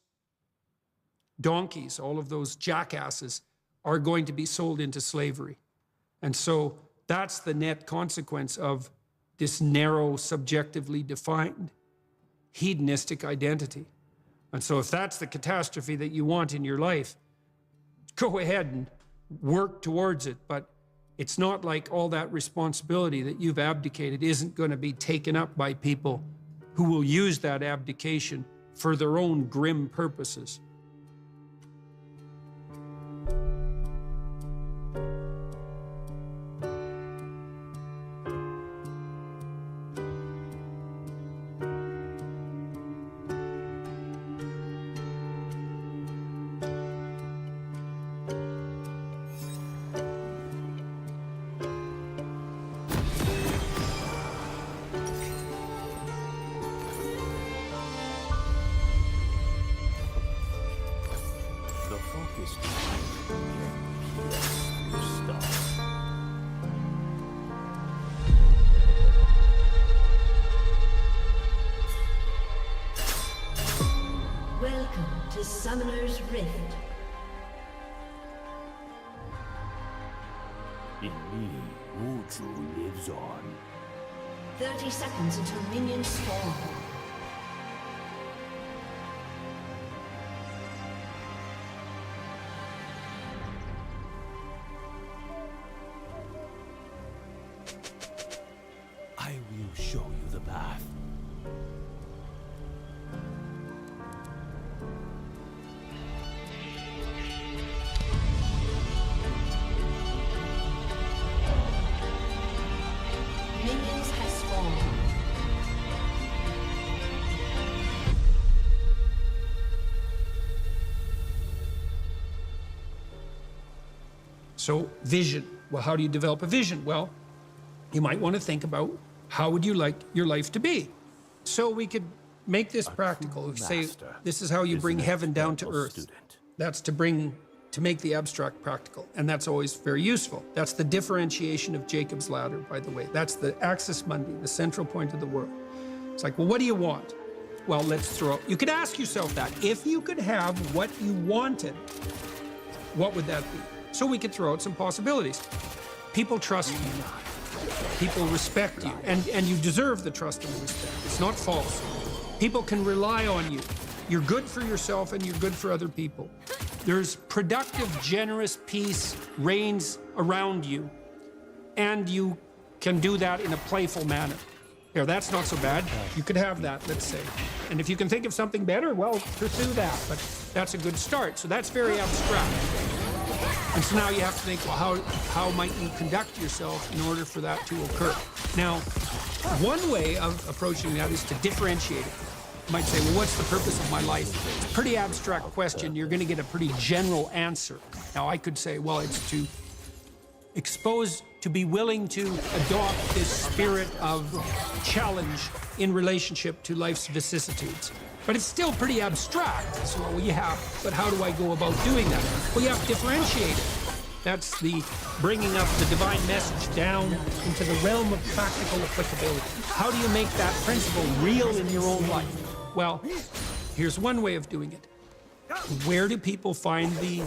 donkeys, all of those jackasses, are going to be sold into slavery. And so that's the net consequence of this narrow, subjectively defined hedonistic identity. And so if that's the catastrophe that you want in your life, go ahead and work towards it. But it's not like all that responsibility that you've abdicated isn't going to be taken up by people who will use that abdication for their own grim purposes. Summoner's Rift. In me, Wuju lives on. 30 seconds until minions spawn. I will show you the path. Minions have spawned. So vision. Well, how do you develop a vision? Well, you might want to think about how would you like your life to be? So we could make this practical. Say, this is how you bring heaven down to earth. That's to make the abstract practical. And that's always very useful. That's the differentiation of Jacob's ladder, by the way. That's the axis mundi, the central point of the world. It's like, well, what do you want? Well, let's throw, you could ask yourself that. If you could have what you wanted, what would that be? So we could throw out some possibilities. People trust you. People respect you, and you deserve the trust and the respect. It's not false. People can rely on you. You're good for yourself and you're good for other people. There's productive, generous peace reigns around you, and you can do that in a playful manner. Here, that's not so bad. You could have that, let's say. And if you can think of something better, well, pursue that, but that's a good start. So that's very abstract. And so now you have to think, well, how might you conduct yourself in order for that to occur? Now, one way of approaching that is to differentiate it. You might say, well, what's the purpose of my life? It's a pretty abstract question. You're going to get a pretty general answer. Now, I could say, well, it's to be willing to adopt this spirit of challenge in relationship to life's vicissitudes. But it's still pretty abstract. So, well, yeah, but how do I go about doing that? Well, you have to differentiate it. That's the bringing up the divine message down into the realm of practical applicability. How do you make that principle real in your own life? Well, here's one way of doing it. Where do people find the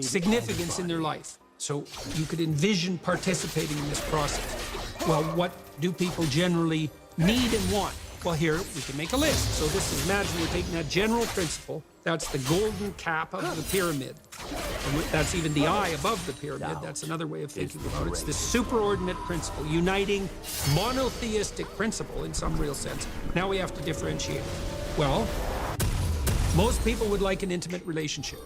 significance in their life? So you could envision participating in this process. Well, what do people generally need and want? Well, here we can make a list. So this is, imagine we're taking that general principle. That's the golden cap of the pyramid. And that's even the eye above the pyramid. That's another way of thinking about it. It's this superordinate principle, uniting monotheistic principle in some real sense. Now we have to differentiate. Well, most people would like an intimate relationship.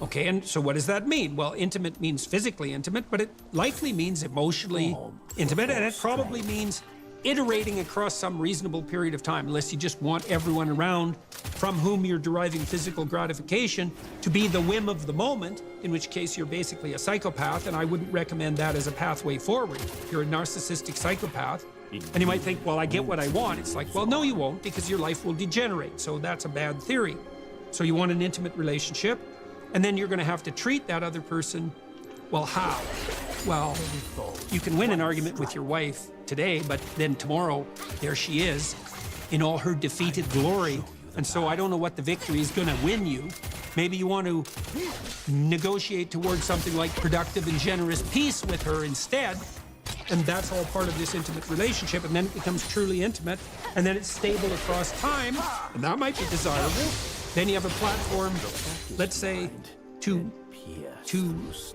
Okay, and so what does that mean? Well, intimate means physically intimate, but it likely means emotionally intimate, and it probably means iterating across some reasonable period of time, unless you just want everyone around from whom you're deriving physical gratification to be the whim of the moment, in which case you're basically a psychopath, and I wouldn't recommend that as a pathway forward. You're a narcissistic psychopath, and you might think, well, I get what I want. It's like, well, no, you won't, because your life will degenerate, so that's a bad theory. So you want an intimate relationship, and then you're going to have to treat that other person, well, how? Well, you can win an argument with your wife today, but then tomorrow, there she is in all her defeated glory. And so I don't know what the victory is going to win you. Maybe you want to negotiate towards something like productive and generous peace with her instead. And that's all part of this intimate relationship. And then it becomes truly intimate. And then it's stable across time. And that might be desirable. Then you have a platform, let's say,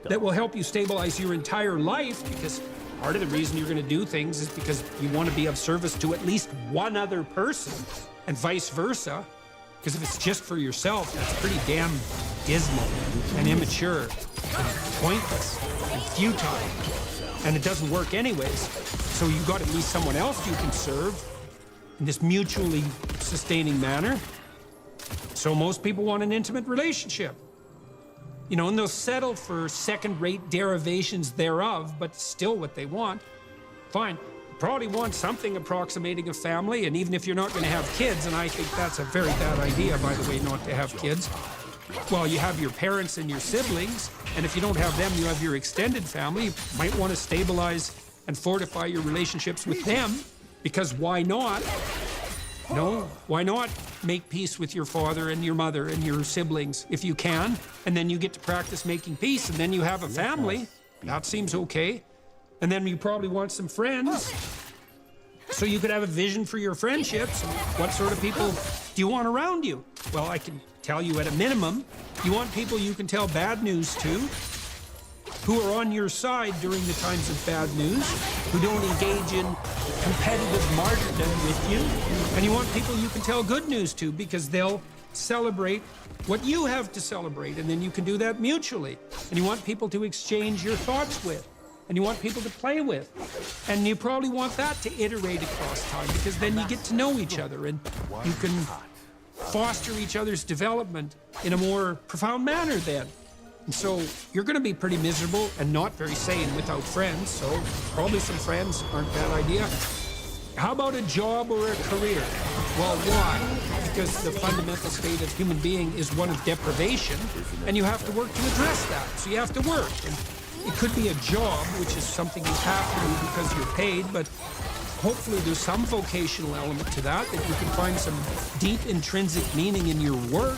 that will help you stabilize your entire life, because part of the reason you're going to do things is because you want to be of service to at least one other person, and vice versa. Because if it's just for yourself, that's pretty damn dismal and immature and pointless and futile, and it doesn't work anyways. So you've got at least someone else you can serve in this mutually sustaining manner. So most people want an intimate relationship. You know, and they'll settle for second-rate derivations thereof, but still what they want. Fine. You probably want something approximating a family, and even if you're not going to have kids, and I think that's a very bad idea, by the way, not to have kids. Well, you have your parents and your siblings, and if you don't have them, you have your extended family. You might want to stabilize and fortify your relationships with them, because why not? No, why not make peace with your father and your mother and your siblings if you can, and then you get to practice making peace, and then you have a family. That seems okay. And then you probably want some friends, so you could have a vision for your friendships. What sort of people do you want around you? Well, I can tell you at a minimum, you want people you can tell bad news to, who are on your side during the times of bad news, who don't engage in competitive martyrdom with you. And you want people you can tell good news to, because they'll celebrate what you have to celebrate, and then you can do that mutually. And you want people to exchange your thoughts with, and you want people to play with. And you probably want that to iterate across time, because then you get to know each other, and you can foster each other's development in a more profound manner then. And so you're going to be pretty miserable and not very sane without friends, so probably some friends aren't a bad idea. How about a job or a career? Well, why? Because the fundamental state of human being is one of deprivation, and you have to work to address that. So you have to work. And it could be a job, which is something you have to do because you're paid, but hopefully there's some vocational element to that you can find some deep intrinsic meaning in your work.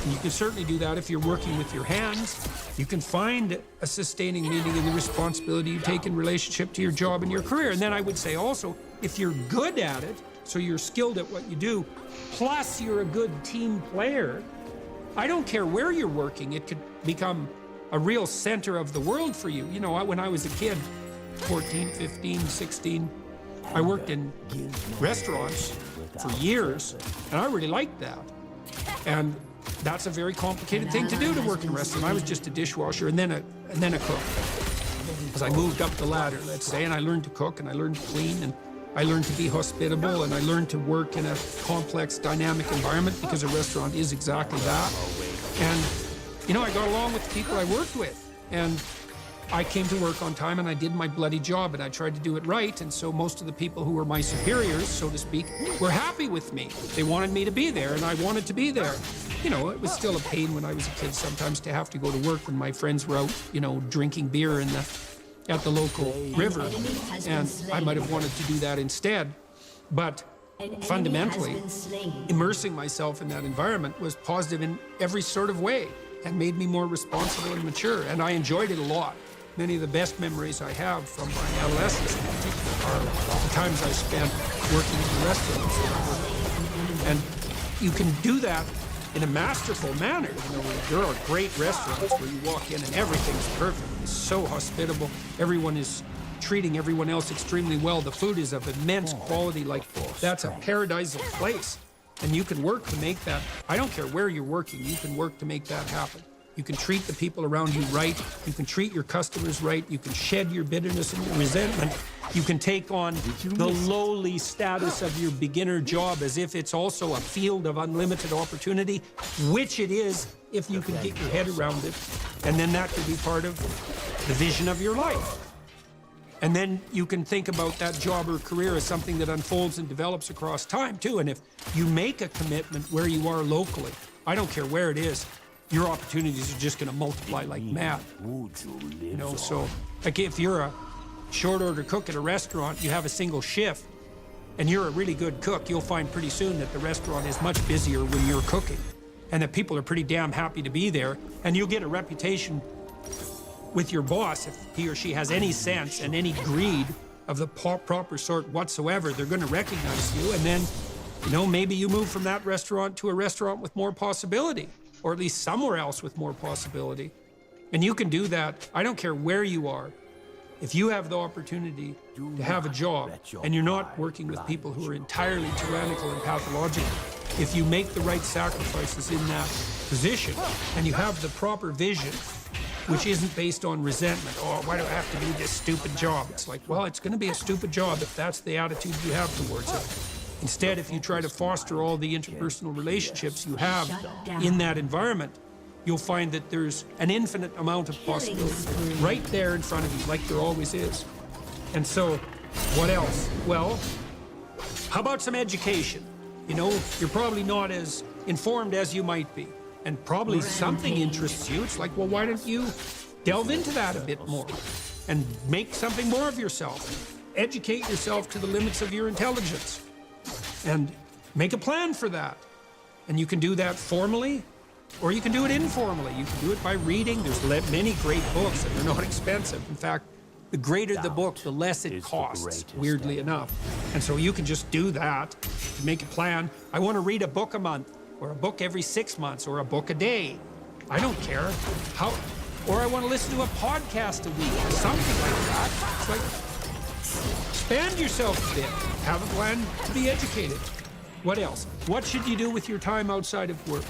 And you can certainly do that if you're working with your hands. You can find a sustaining meaning in the responsibility you take in relationship to your job and your career. And then I would say also, if you're good at it, so you're skilled at what you do, plus you're a good team player, I don't care where you're working, it could become a real center of the world for you. You know, when I was a kid, 14, 15, 16, I worked in restaurants for years, and I really liked that. And that's a very complicated thing to do, to work in a restaurant. I was just a dishwasher and then a cook. As I moved up the ladder, let's say, and I learned to cook and I learned to clean and I learned to be hospitable and I learned to work in a complex, dynamic environment, because a restaurant is exactly that. And, you know, I got along with the people I worked with, and I came to work on time and I did my bloody job and I tried to do it right. And so most of the people who were my superiors, so to speak, were happy with me. They wanted me to be there and I wanted to be there. You know, it was still a pain when I was a kid sometimes to have to go to work when my friends were out, you know, drinking beer at the local river. And I might have wanted to do that instead. But fundamentally, immersing myself in that environment was positive in every sort of way and made me more responsible and mature. And I enjoyed it a lot. Many of the best memories I have from my adolescence are the times I spent working in restaurants. And you can do that in a masterful manner. You know, there are great restaurants where you walk in and everything's perfect. It's so hospitable. Everyone is treating everyone else extremely well. The food is of immense quality. Like, that's a paradisal place. And you can work to make that. I don't care where you're working, you can work to make that happen. You can treat the people around you right. You can treat your customers right. You can shed your bitterness and your resentment. You can take on the lowly status of your beginner job as if it's also a field of unlimited opportunity, which it is if you can get your head around it. And then that could be part of the vision of your life. And then you can think about that job or career as something that unfolds and develops across time, too. And if you make a commitment where you are locally, I don't care where it is, your opportunities are just going to multiply like mad. You know, so like if you're a short order cook at a restaurant, you have a single shift, and you're a really good cook, you'll find pretty soon that the restaurant is much busier when you're cooking, and that people are pretty damn happy to be there, and you'll get a reputation with your boss. If he or she has any sense and any greed of the proper sort whatsoever, they're going to recognize you, and then, you know, maybe you move from that restaurant to a restaurant with more possibility, or at least somewhere else with more possibility. And you can do that, I don't care where you are. If you have the opportunity to have a job and you're not working with people who are entirely tyrannical and pathological, if you make the right sacrifices in that position and you have the proper vision, which isn't based on resentment, oh, why do I have to do this stupid job? It's like, well, it's going to be a stupid job if that's the attitude you have towards it. Instead, if you try to foster all the interpersonal relationships you have in that environment, you'll find that there's an infinite amount of possibilities right there in front of you, like there always is. And so, what else? Well, how about some education? You know, you're probably not as informed as you might be, and probably something interests you. It's like, well, why don't you delve into that a bit more and make something more of yourself? Educate yourself to the limits of your intelligence. And Make a plan for that. And you can do that formally, or you can do it informally. You can do it by reading. There's many great books, and they're not expensive. In fact, the greater the book, the less it costs, weirdly enough. And so you can just do that, make a plan. I want to read a book a month, or a book every 6 months, or a book a day. I don't care. Or I want to listen to a podcast a week, or something like that. It's like, expand yourself a bit. Have a plan to be educated. What else? What should you do with your time outside of work?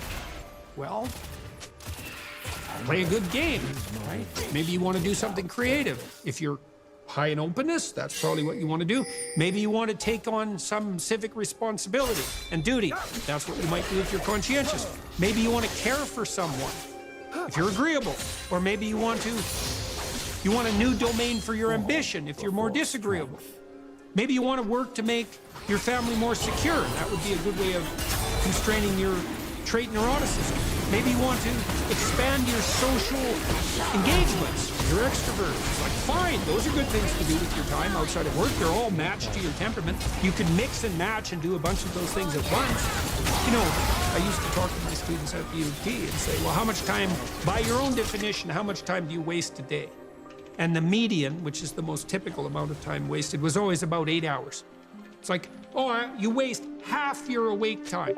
Well, play a good game, right? Maybe you want to do something creative. If you're high in openness, that's probably what you want to do. Maybe you want to take on some civic responsibility and duty. That's what you might do if you're conscientious. Maybe you want to care for someone, if you're agreeable. Or maybe you want a new domain for your ambition, if you're more disagreeable. Maybe you want to work to make your family more secure. That would be a good way of constraining your trait neuroticism. Maybe you want to expand your social engagements. You're extrovert. It's like, fine, those are good things to do with your time outside of work. They're all matched to your temperament. You can mix and match and do a bunch of those things at once. You know, I used to talk to my students at the UP and say, well, how much time, by your own definition, how much time do you waste a day? And the median, which is the most typical amount of time wasted, was always about 8 hours. It's like, oh, you waste half your awake time.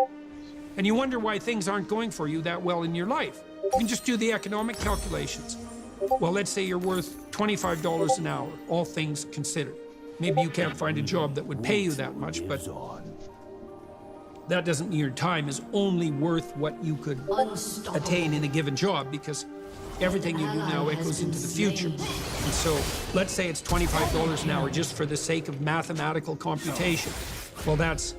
And you wonder why things aren't going for you that well in your life. You can just do the economic calculations. Well, let's say you're worth $25 an hour, all things considered. Maybe you can't find a job that would pay you that much, but that doesn't mean your time is only worth what you could attain in a given job, because everything you do now echoes into the future. And so let's say it's $25 an hour just for the sake of mathematical computation. Well, that's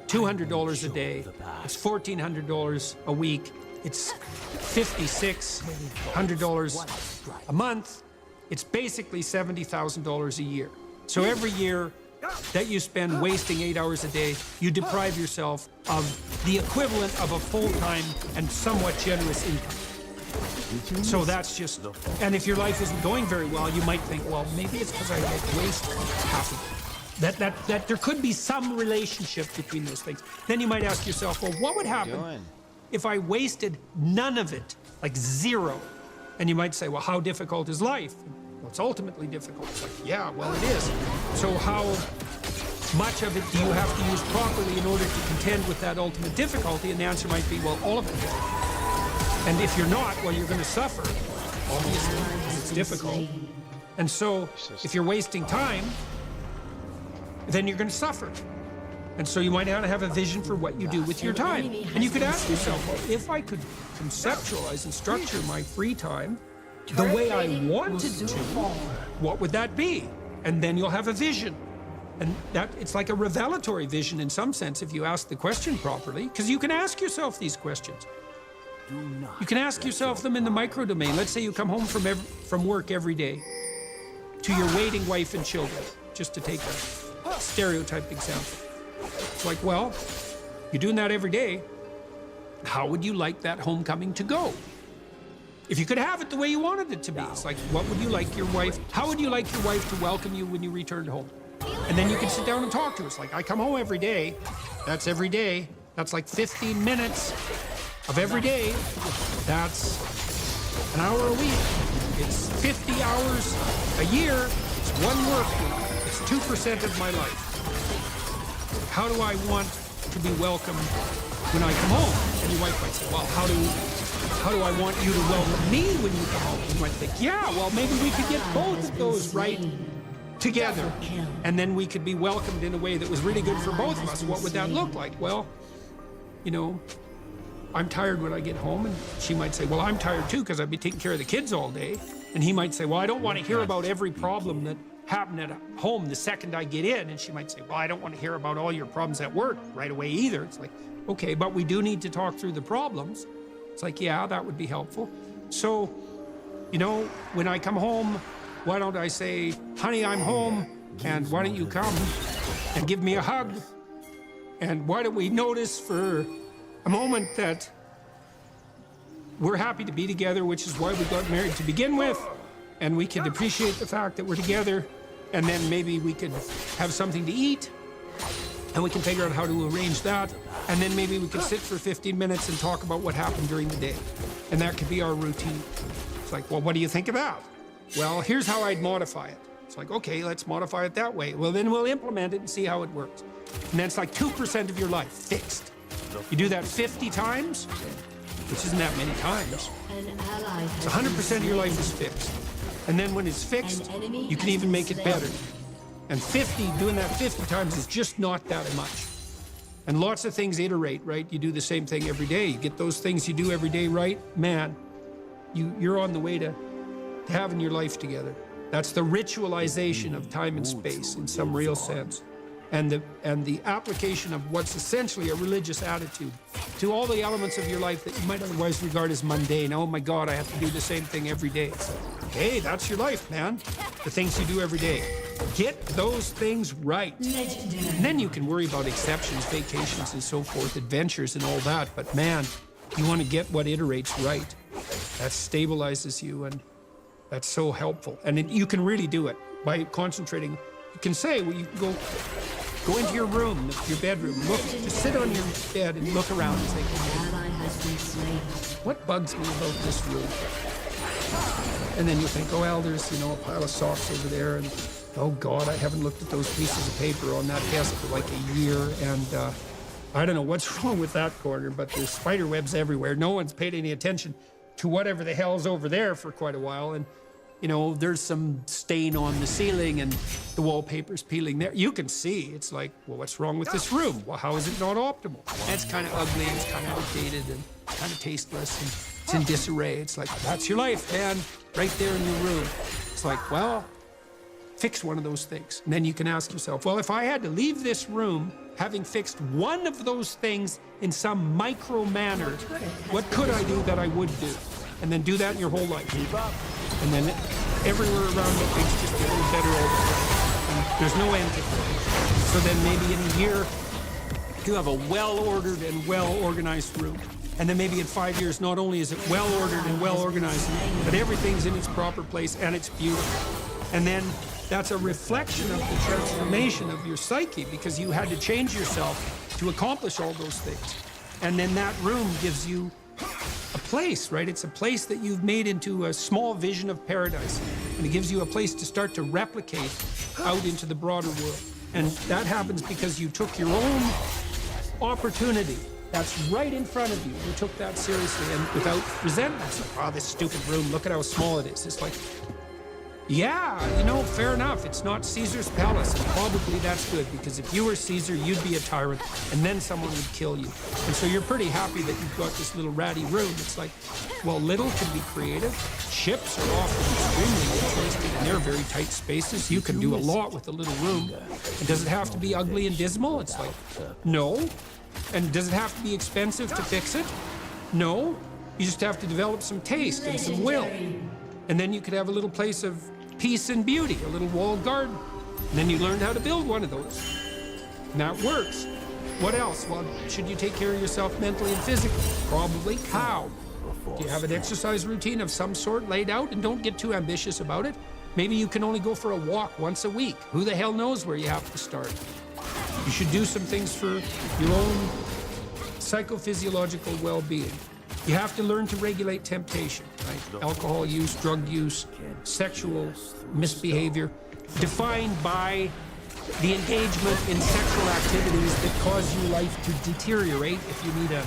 $200 a day. It's $1,400 a week. It's $5,600 a month. It's basically $70,000 a year. So every year that you spend wasting 8 hours a day, you deprive yourself of the equivalent of a full-time and somewhat generous income. So that's just, and if your life isn't going very well, you might think, well, maybe it's because I waste half of it. That there could be some relationship between those things. Then you might ask yourself, well, what would happen if I wasted none of it, like zero? And you might say, well, how difficult is life? Well, it's ultimately difficult. It's like, yeah, well, it is. So how much of it do you have to use properly in order to contend with that ultimate difficulty? And the answer might be, well, all of it. And if you're not, well, you're going to suffer, obviously, because it's difficult. And so if you're wasting time, then you're going to suffer. And so you might want to have a vision for what you do with your time. And you could ask yourself, well, if I could conceptualize and structure my free time the way I wanted to, what would that be? And then you'll have a vision. And that it's like a revelatory vision in some sense if you ask the question properly, because you can ask yourself these questions. You can ask yourself them in the micro domain. Let's say you come home from work every day to your waiting wife and children, just to take a stereotyped example. It's like, well, you're doing that every day. How would you like that homecoming to go? If you could have it the way you wanted it to be, it's like, what would you like your wife, how would you like your wife to welcome you when you returned home? And then you can sit down and talk to her. It's like, I come home every day. That's every day. That's like 15 minutes of every day. That's an hour a week. It's 50 hours a year. It's one work week. It's 2% of my life. How do I want to be welcomed when I come home? And your wife might say, well, how do I want you to welcome me when you come home? You might think, yeah, well, maybe we could get both of those right together. And then we could be welcomed in a way that was really good for both of us. What would that look like? Well, you know, I'm tired when I get home. And she might say, well, I'm tired too, because I've been taking care of the kids all day. And he might say, well, I don't want to hear about every problem that happened at home the second I get in. And she might say, well, I don't want to hear about all your problems at work right away either. It's like, okay, but we do need to talk through the problems. It's like, yeah, that would be helpful. So, you know, when I come home, why don't I say, honey, I'm home, and why don't you come and give me a hug? And why don't we notice for a moment that we're happy to be together, which is why we got married to begin with, and we can appreciate the fact that we're together, and then maybe we could have something to eat, And we can figure out how to arrange that. And then maybe we can sit for 15 minutes and talk about what happened during the day. And that could be our routine. It's like, well, what do you think of that? Well, here's how I'd modify it. It's like, okay, let's modify it that way. Well, then we'll implement it and see how it works. And then it's like 2% of your life fixed. You do that 50 times, which isn't that many times. An ally has So 100% of your life is fixed. And then when it's fixed, you can even make it better. And doing that 50 times is just not that much. And lots of things iterate, right? You do the same thing every day. You get those things you do every day right, man, you're on the way to having your life together. That's the ritualization of time and space in some real sense. And the application of what's essentially a religious attitude to all the elements of your life that you might otherwise regard as mundane. Oh my God, I have to do the same thing every day. It's like, hey, that's your life, man. The things you do every day. Get those things right. And then you can worry about exceptions, vacations, and so forth, adventures and all that. But man, you want to get what iterates right. That stabilizes you, and that's so helpful. And you can really do it by concentrating. You can say, well, you can go into your room, your bedroom, just sit on your bed and look around and say, ally has been slain. what bugs me about this room? And then you think, oh, well, there's, a pile of socks over there, and oh God, I haven't looked at those pieces of paper on that desk for like a year, and I don't know what's wrong with that corner, but there's spider webs everywhere. No one's paid any attention to whatever the hell's over there for quite a while, and there's some stain on the ceiling and the wallpaper's peeling there. You can see, it's like, well, what's wrong with this room? Well, how is it not optimal? And it's kind of ugly, it's kind of outdated, and kind of tasteless, and it's in disarray. It's like, that's your life, man, right there in your room. It's like, well, fix one of those things. And then you can ask yourself, well, if I had to leave this room having fixed one of those things in some micro manner, what could I do that I would do? And then do that in your whole life. And then everywhere around you, things just get a little better all the time. And there's no end to it. So then maybe in a year, you have a well-ordered and well-organized room. And then maybe in 5 years, not only is it well-ordered and well-organized, but everything's in its proper place and it's beautiful. And then that's a reflection of the transformation of your psyche, because you had to change yourself to accomplish all those things. And then that room gives you a place, right? It's a place that you've made into a small vision of paradise. And it gives you a place to start to replicate out into the broader world. And that happens because you took your own opportunity that's right in front of you. You took that seriously and without resentment. It's like, oh, this stupid room, look at how small it is. It's like, yeah, fair enough. It's not Caesar's palace. And probably that's good, because if you were Caesar, you'd be a tyrant, and then someone would kill you. And so you're pretty happy that you've got this little ratty room. It's like, well, little can be creative. Ships are often extremely interesting, and they're very tight spaces. You can do a lot with a little room. And does it have to be ugly and dismal? It's like, no. And does it have to be expensive to fix it? No. You just have to develop some taste and some will. And then you could have a little place of peace and beauty, a little walled garden. And then you learned how to build one of those. And that works. What else? Well, should you take care of yourself mentally and physically? Probably. How? Do you have an exercise routine of some sort laid out? And don't get too ambitious about it. Maybe you can only go for a walk once a week. Who the hell knows where you have to start? You should do some things for your own psychophysiological well-being. You have to learn to regulate temptation, right? Alcohol use, drug use, sexual misbehavior, defined by the engagement in sexual activities that cause your life to deteriorate. If you need a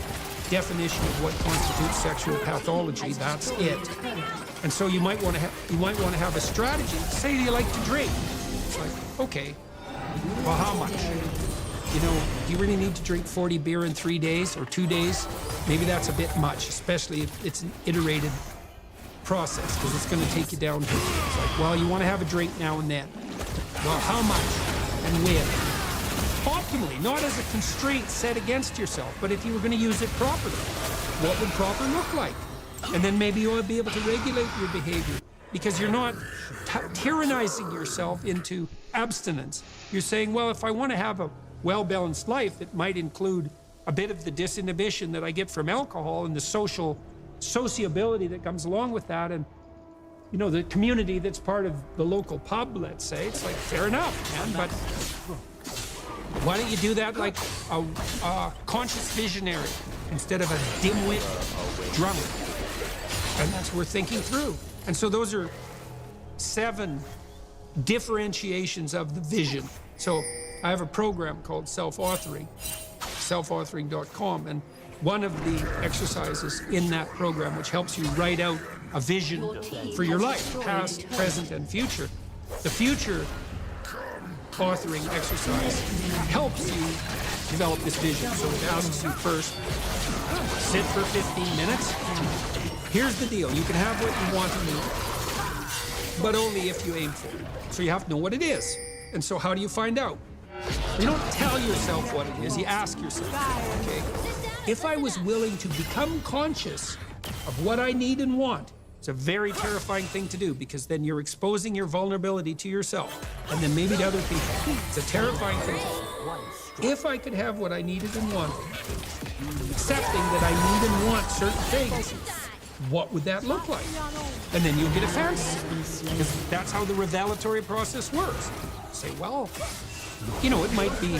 definition of what constitutes sexual pathology, that's it. And so you might want to have a strategy. Say you like to drink. It's like, okay, well, how much? Do you really need to drink 40 beer in 3 days or 2 days? Maybe that's a bit much, especially if it's an iterated process, because it's going to take you down. It's like, well, you want to have a drink now and then. Well, how much and when? Optimally, not as a constraint set against yourself, but if you were going to use it properly, what would proper look like? And then maybe you'll be able to regulate your behavior, because you're not tyrannizing yourself into abstinence. You're saying, well, if I want to have a well-balanced life, it might include a bit of the disinhibition that I get from alcohol and the sociability that comes along with that, and the community that's part of the local pub, let's say. It's like, fair enough, man, but Why don't you do that like a conscious visionary instead of a dimwit drummer? And that's what we're thinking through. And so those are 7 differentiations of the vision. So I have a program called Self-Authoring, selfauthoring.com, and one of the exercises in that program, which helps you write out a vision for your life, past, present, and future. The future authoring exercise helps you develop this vision. So it asks you first, sit for 15 minutes. Here's the deal. You can have what you want and need, but only if you aim for it. So you have to know what it is. And so how do you find out? You don't tell yourself what it is, you ask yourself, okay, if I was willing to become conscious of what I need and want, it's a very terrifying thing to do because then you're exposing your vulnerability to yourself and then maybe to other people. It's a terrifying thing. If I could have what I needed and wanted, accepting that I need and want certain things, what would that look like? And then you'll get a fantasy, because that's how the revelatory process works. Say, well, you know, it might be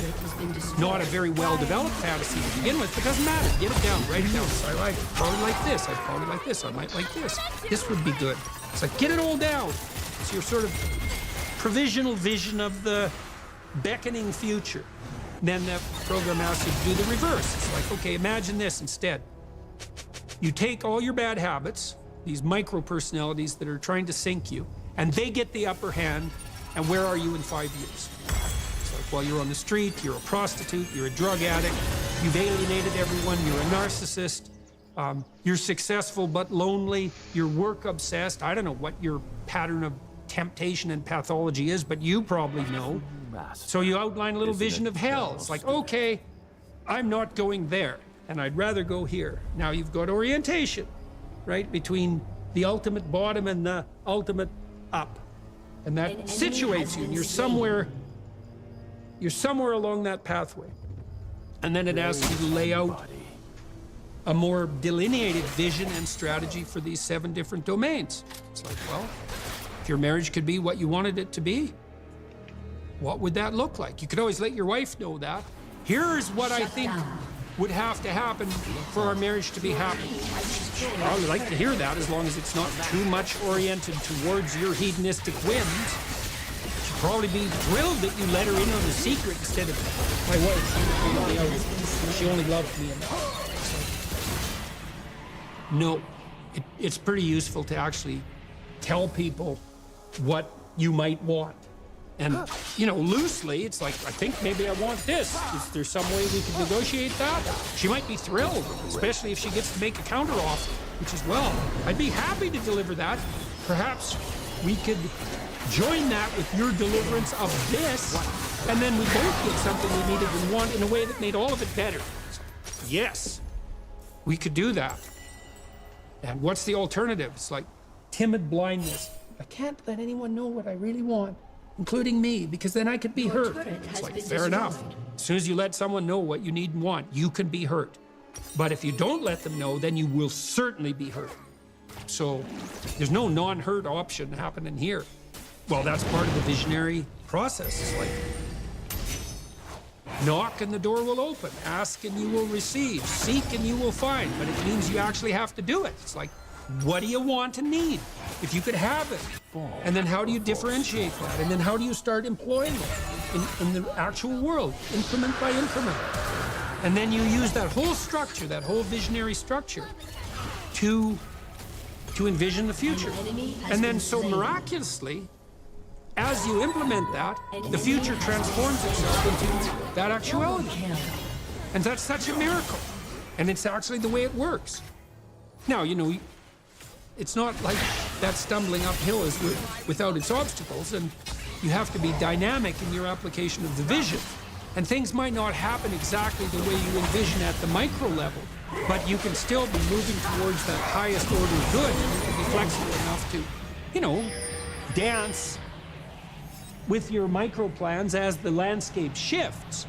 not a very well-developed fantasy to begin with, but it doesn't matter. Get it down, write it down. So I probably like this, I probably like this, I might like this. This would be good. It's like, get it all down. It's your sort of provisional vision of the beckoning future. Then the program asks you to do the reverse. It's like, okay, imagine this instead. You take all your bad habits, these micro-personalities that are trying to sink you, and they get the upper hand, and where are you in 5 years? It's like, well, you're on the street, you're a prostitute, you're a drug addict, you've alienated everyone, you're a narcissist, you're successful but lonely, you're work-obsessed. I don't know what your pattern of temptation and pathology is, but you probably know. So you outline a little vision of hell. It's like, okay, I'm not going there, and I'd rather go here. Now you've got orientation, right, between the ultimate bottom and the ultimate up. And that situates you, and you're somewhere along that pathway. And then it asks you to lay out a more delineated vision and strategy for these 7 different domains. It's like, well, if your marriage could be what you wanted it to be, what would that look like? You could always let your wife know that. Here's what I think would have to happen for our marriage to be happy. I would like to hear that, as long as it's not too much oriented towards your hedonistic whims. She'd probably be thrilled that you let her in on the secret instead of my wife. She only loved me enough. No, it's pretty useful to actually tell people what you might want. And, you know, loosely, it's like, I think maybe I want this. Is there some way we can negotiate that? She might be thrilled, especially if she gets to make a counteroffer, which is, well, I'd be happy to deliver that. Perhaps we could join that with your deliverance of this, and then we both get something we needed and want in a way that made all of it better. Yes, we could do that. And what's the alternative? It's like timid blindness. I can't let anyone know what I really want, including me, because then I could be hurt. It's like, fair enough. As soon as you let someone know what you need and want, you can be hurt. But if you don't let them know, then you will certainly be hurt. So there's no non-hurt option happening here. Well, that's part of the visionary process. It's like, knock and the door will open. Ask and you will receive. Seek and you will find. But it means you actually have to do it. It's like, what do you want and need? If you could have it. And then how do you differentiate that? And then how do you start employing it in the actual world, increment by increment? And then you use that whole structure, that whole visionary structure, to envision the future. And then so miraculously, as you implement that, the future transforms itself into that actuality. And that's such a miracle. And it's actually the way it works. Now, you know, it's not like that stumbling uphill is without its obstacles, and you have to be dynamic in your application of the vision. And things might not happen exactly the way you envision at the micro level, but you can still be moving towards that highest order good, and you can be flexible enough to, you know, dance with your micro plans as the landscape shifts,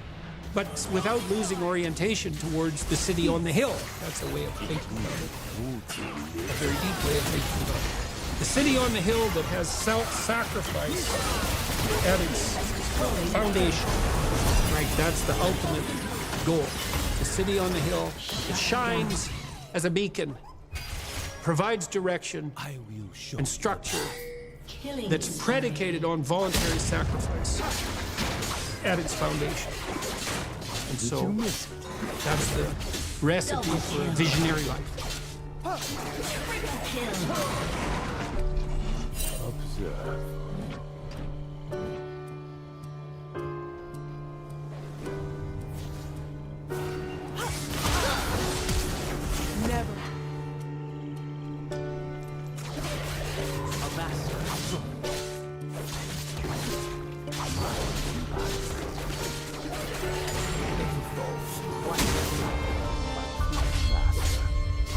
but without losing orientation towards the city on the hill. That's a way of thinking about it. A very deep way of thinking about it. The city on the hill that has self-sacrifice at its foundation. Right, that's the ultimate goal. The city on the hill that shines as a beacon, provides direction I will show and structure Killing that's predicated on voluntary sacrifice at its foundation. And so that's the recipe for a visionary life. kill. Observe. Never. A master.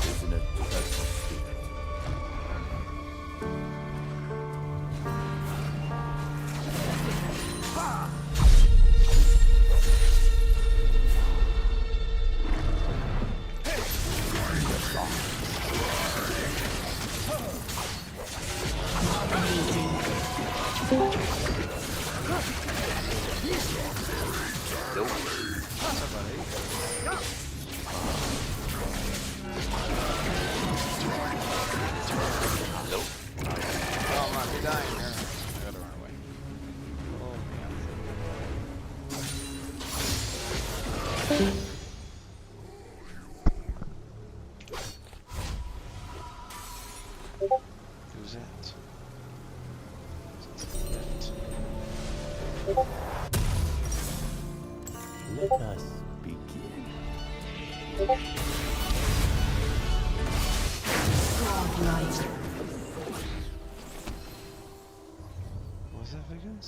Isn't it dreadful spirit? Oh, I'm not dying here. I gotta run away. Oh, man. Who's that? Let us begin. Godlike. What was that, Vigans?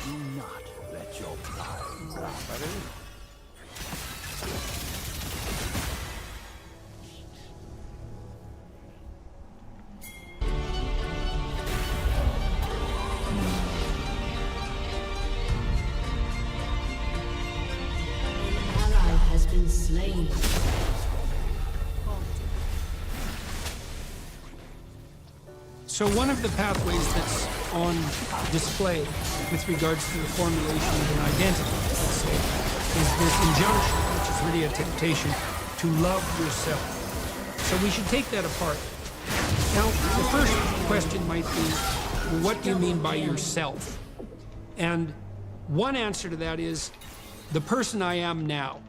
Do not let your pride rise. An ally has been slain. So one of the pathways that's on display with regards to the formulation of an identity, let's say, is this injunction, which is really a temptation, to love yourself. So we should take that apart. Now, the first question might be, well, what do you mean by yourself? And one answer to that is the person I am now.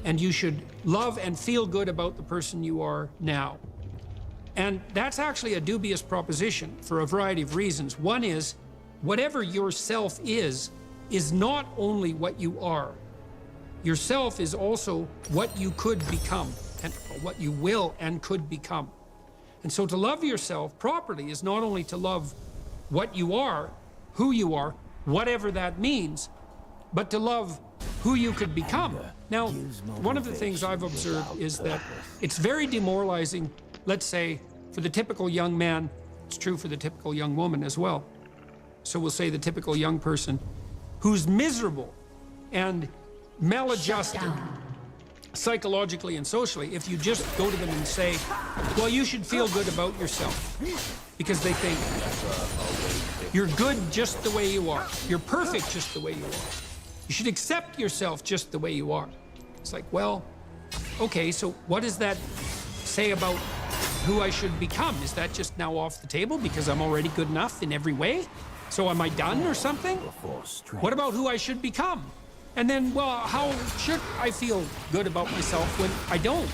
And you should love and feel good about the person you are now. And that's actually a dubious proposition for a variety of reasons. One is, whatever yourself is not only what you are. Yourself is also what you could become, and what you will and could become. And so to love yourself properly is not only to love what you are, who you are, whatever that means, but to love who you could become. Now, one of the things I've observed is that it's very demoralizing, let's say, for the typical young man. It's true for the typical young woman as well. So we'll say the typical young person who's miserable and maladjusted psychologically and socially, if you just go to them and say, well, you should feel good about yourself, because they think you're good just the way you are. You're perfect just the way you are. You should accept yourself just the way you are. It's like, well, okay, so what does that say about who I should become? Is that just now off the table because I'm already good enough in every way? So am I done or something? What about who I should become? And then, well, how should I feel good about myself when I don't?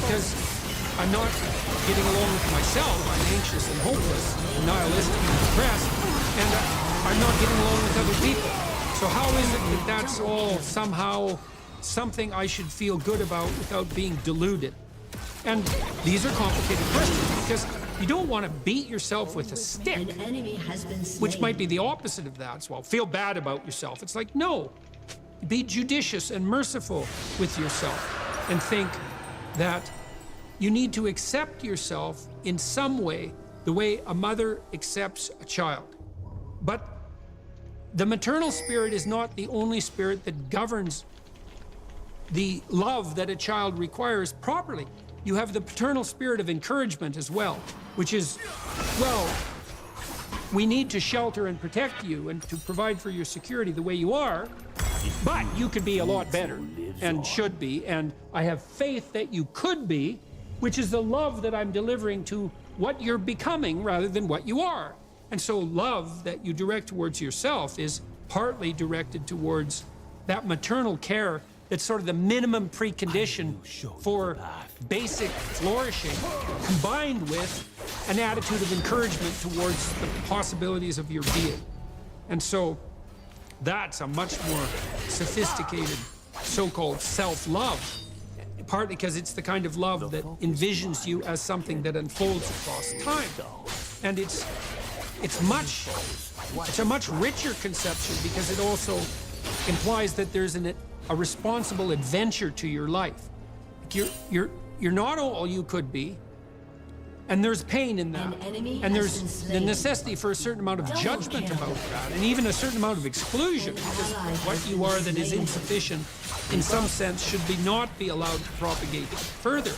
Because I'm not getting along with myself. I'm anxious and hopeless, and nihilistic and depressed, and I'm not getting along with other people. So how is it that that's all somehow something I should feel good about without being deluded? And these are complicated questions, because you don't want to beat yourself with a stick, An enemy has been slain. which might be the opposite of that as well. Feel bad about yourself. It's like, no, be judicious and merciful with yourself and think that you need to accept yourself in some way, the way a mother accepts a child. But the maternal spirit is not the only spirit that governs the love that a child requires properly. You have the paternal spirit of encouragement as well, which is, well, we need to shelter and protect you and to provide for your security the way you are, but you could be a lot better and should be, and I have faith that you could be, which is the love that I'm delivering to what you're becoming rather than what you are. And so love that you direct towards yourself is partly directed towards that maternal care that's sort of the minimum precondition for basic flourishing, combined with an attitude of encouragement towards the possibilities of your being. And so that's a much more sophisticated so-called self-love, partly because it's the kind of love that envisions you as something that unfolds across time. And it's a much richer conception because it also implies that there's a responsible adventure to your life. You're not all you could be, and there's pain in that, and there's the necessity for a certain amount of judgment about that, and even a certain amount of exclusion, because what you are that is insufficient, in some sense, should not be allowed to propagate further.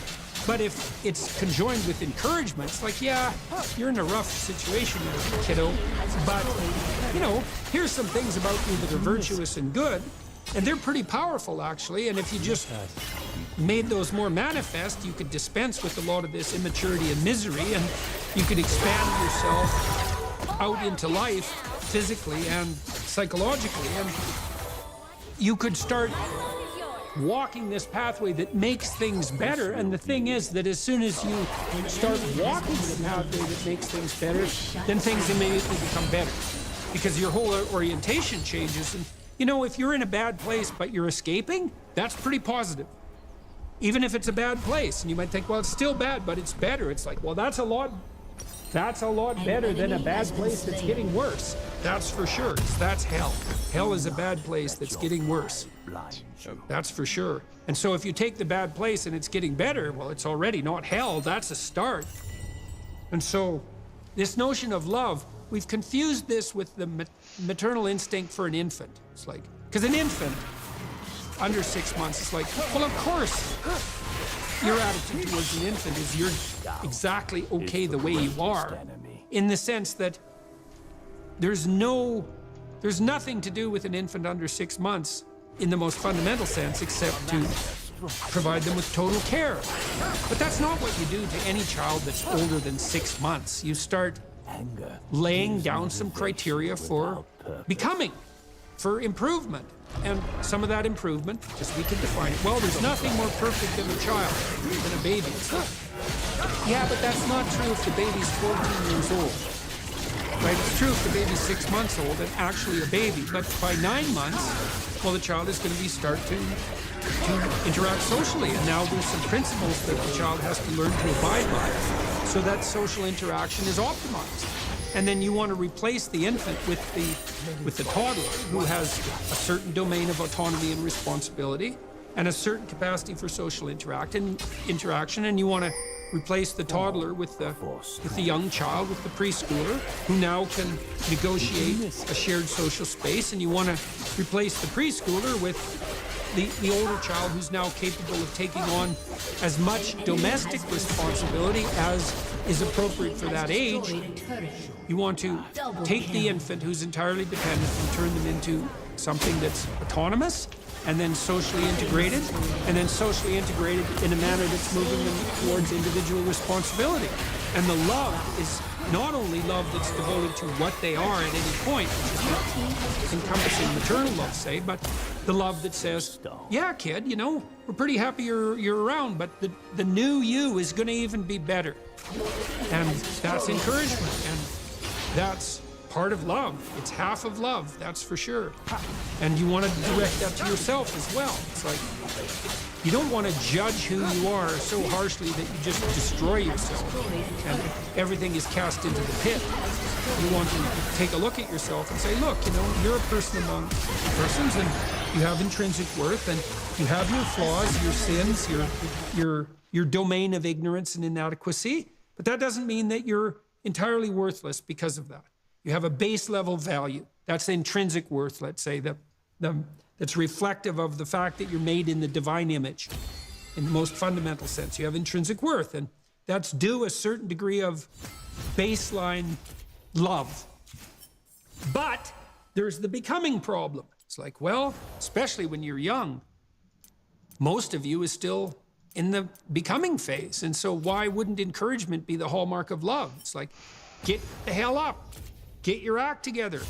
But if it's conjoined with encouragement, it's like, yeah, you're in a rough situation there, kiddo, but, you know, here's some things about you that are virtuous and good, and they're pretty powerful, actually, and if you just made those more manifest, you could dispense with a lot of this immaturity and misery, and you could expand yourself out into life physically and psychologically, and you could start walking this pathway that makes things better. And the thing is that as soon as you start walking the pathway that makes things better, then things immediately become better because your whole orientation changes. And you know, if you're in a bad place but you're escaping, that's pretty positive. Even if it's a bad place, and you might think, well, it's still bad, but it's better. It's like, well, that's a lot better than a bad place that's getting worse. That's for sure, 'cause that's hell. Hell is a bad place that's getting worse. That's for sure. And so if you take the bad place and it's getting better, well, it's already not hell, that's a start. And so this notion of love, we've confused this with the maternal instinct for an infant. It's like, because an infant under 6 months is like, well, of course, your attitude towards an infant is you're exactly okay the way you are, in the sense that there's nothing to do with an infant under 6 months in the most fundamental sense except to provide them with total care. But that's not what you do to any child that's older than 6 months. You start laying down some criteria for becoming, for improvement. And some of that improvement, as we can define it, well, there's nothing more perfect than a child, than a baby. It's not. Yeah, but that's not true if the baby's 14 years old. Right? It's true if the baby's 6 months old and actually a baby. But by 9 months, well, the child is going to start to interact socially. And now there's some principles that the child has to learn to abide by so that social interaction is optimized. And then you want to replace the infant with the toddler, who has a certain domain of autonomy and responsibility and a certain capacity for social interaction, and you want to replace the toddler with the young child, with the preschooler, who now can negotiate a shared social space, and you want to replace the preschooler with the older child who's now capable of taking on as much domestic responsibility as is appropriate for that age. You want to take the infant who's entirely dependent and turn them into something that's autonomous and then socially integrated, and then socially integrated in a manner that's moving them towards individual responsibility. And the love is not only love that's devoted to what they are at any point, which is encompassing maternal love, say, but the love that says, yeah, kid, you know, we're pretty happy you're around, but the new you is going to even be better. And that's encouragement, and that's part of love. It's half of love, that's for sure. And you want to direct that to yourself as well. It's like, you don't want to judge who you are so harshly that you just destroy yourself and everything is cast into the pit. You want to take a look at yourself and say, look, you know, you're a person among persons, and you have intrinsic worth, and you have your flaws, your sins, your domain of ignorance and inadequacy, but that doesn't mean that you're entirely worthless because of that. You have a base level value. That's the intrinsic worth, let's say, the It's reflective of the fact that you're made in the divine image in the most fundamental sense. You have intrinsic worth, and that's due a certain degree of baseline love. But there's the becoming problem. It's like, well, especially when you're young, most of you is still in the becoming phase. And so why wouldn't encouragement be the hallmark of love? It's like, get the hell up, get your act together.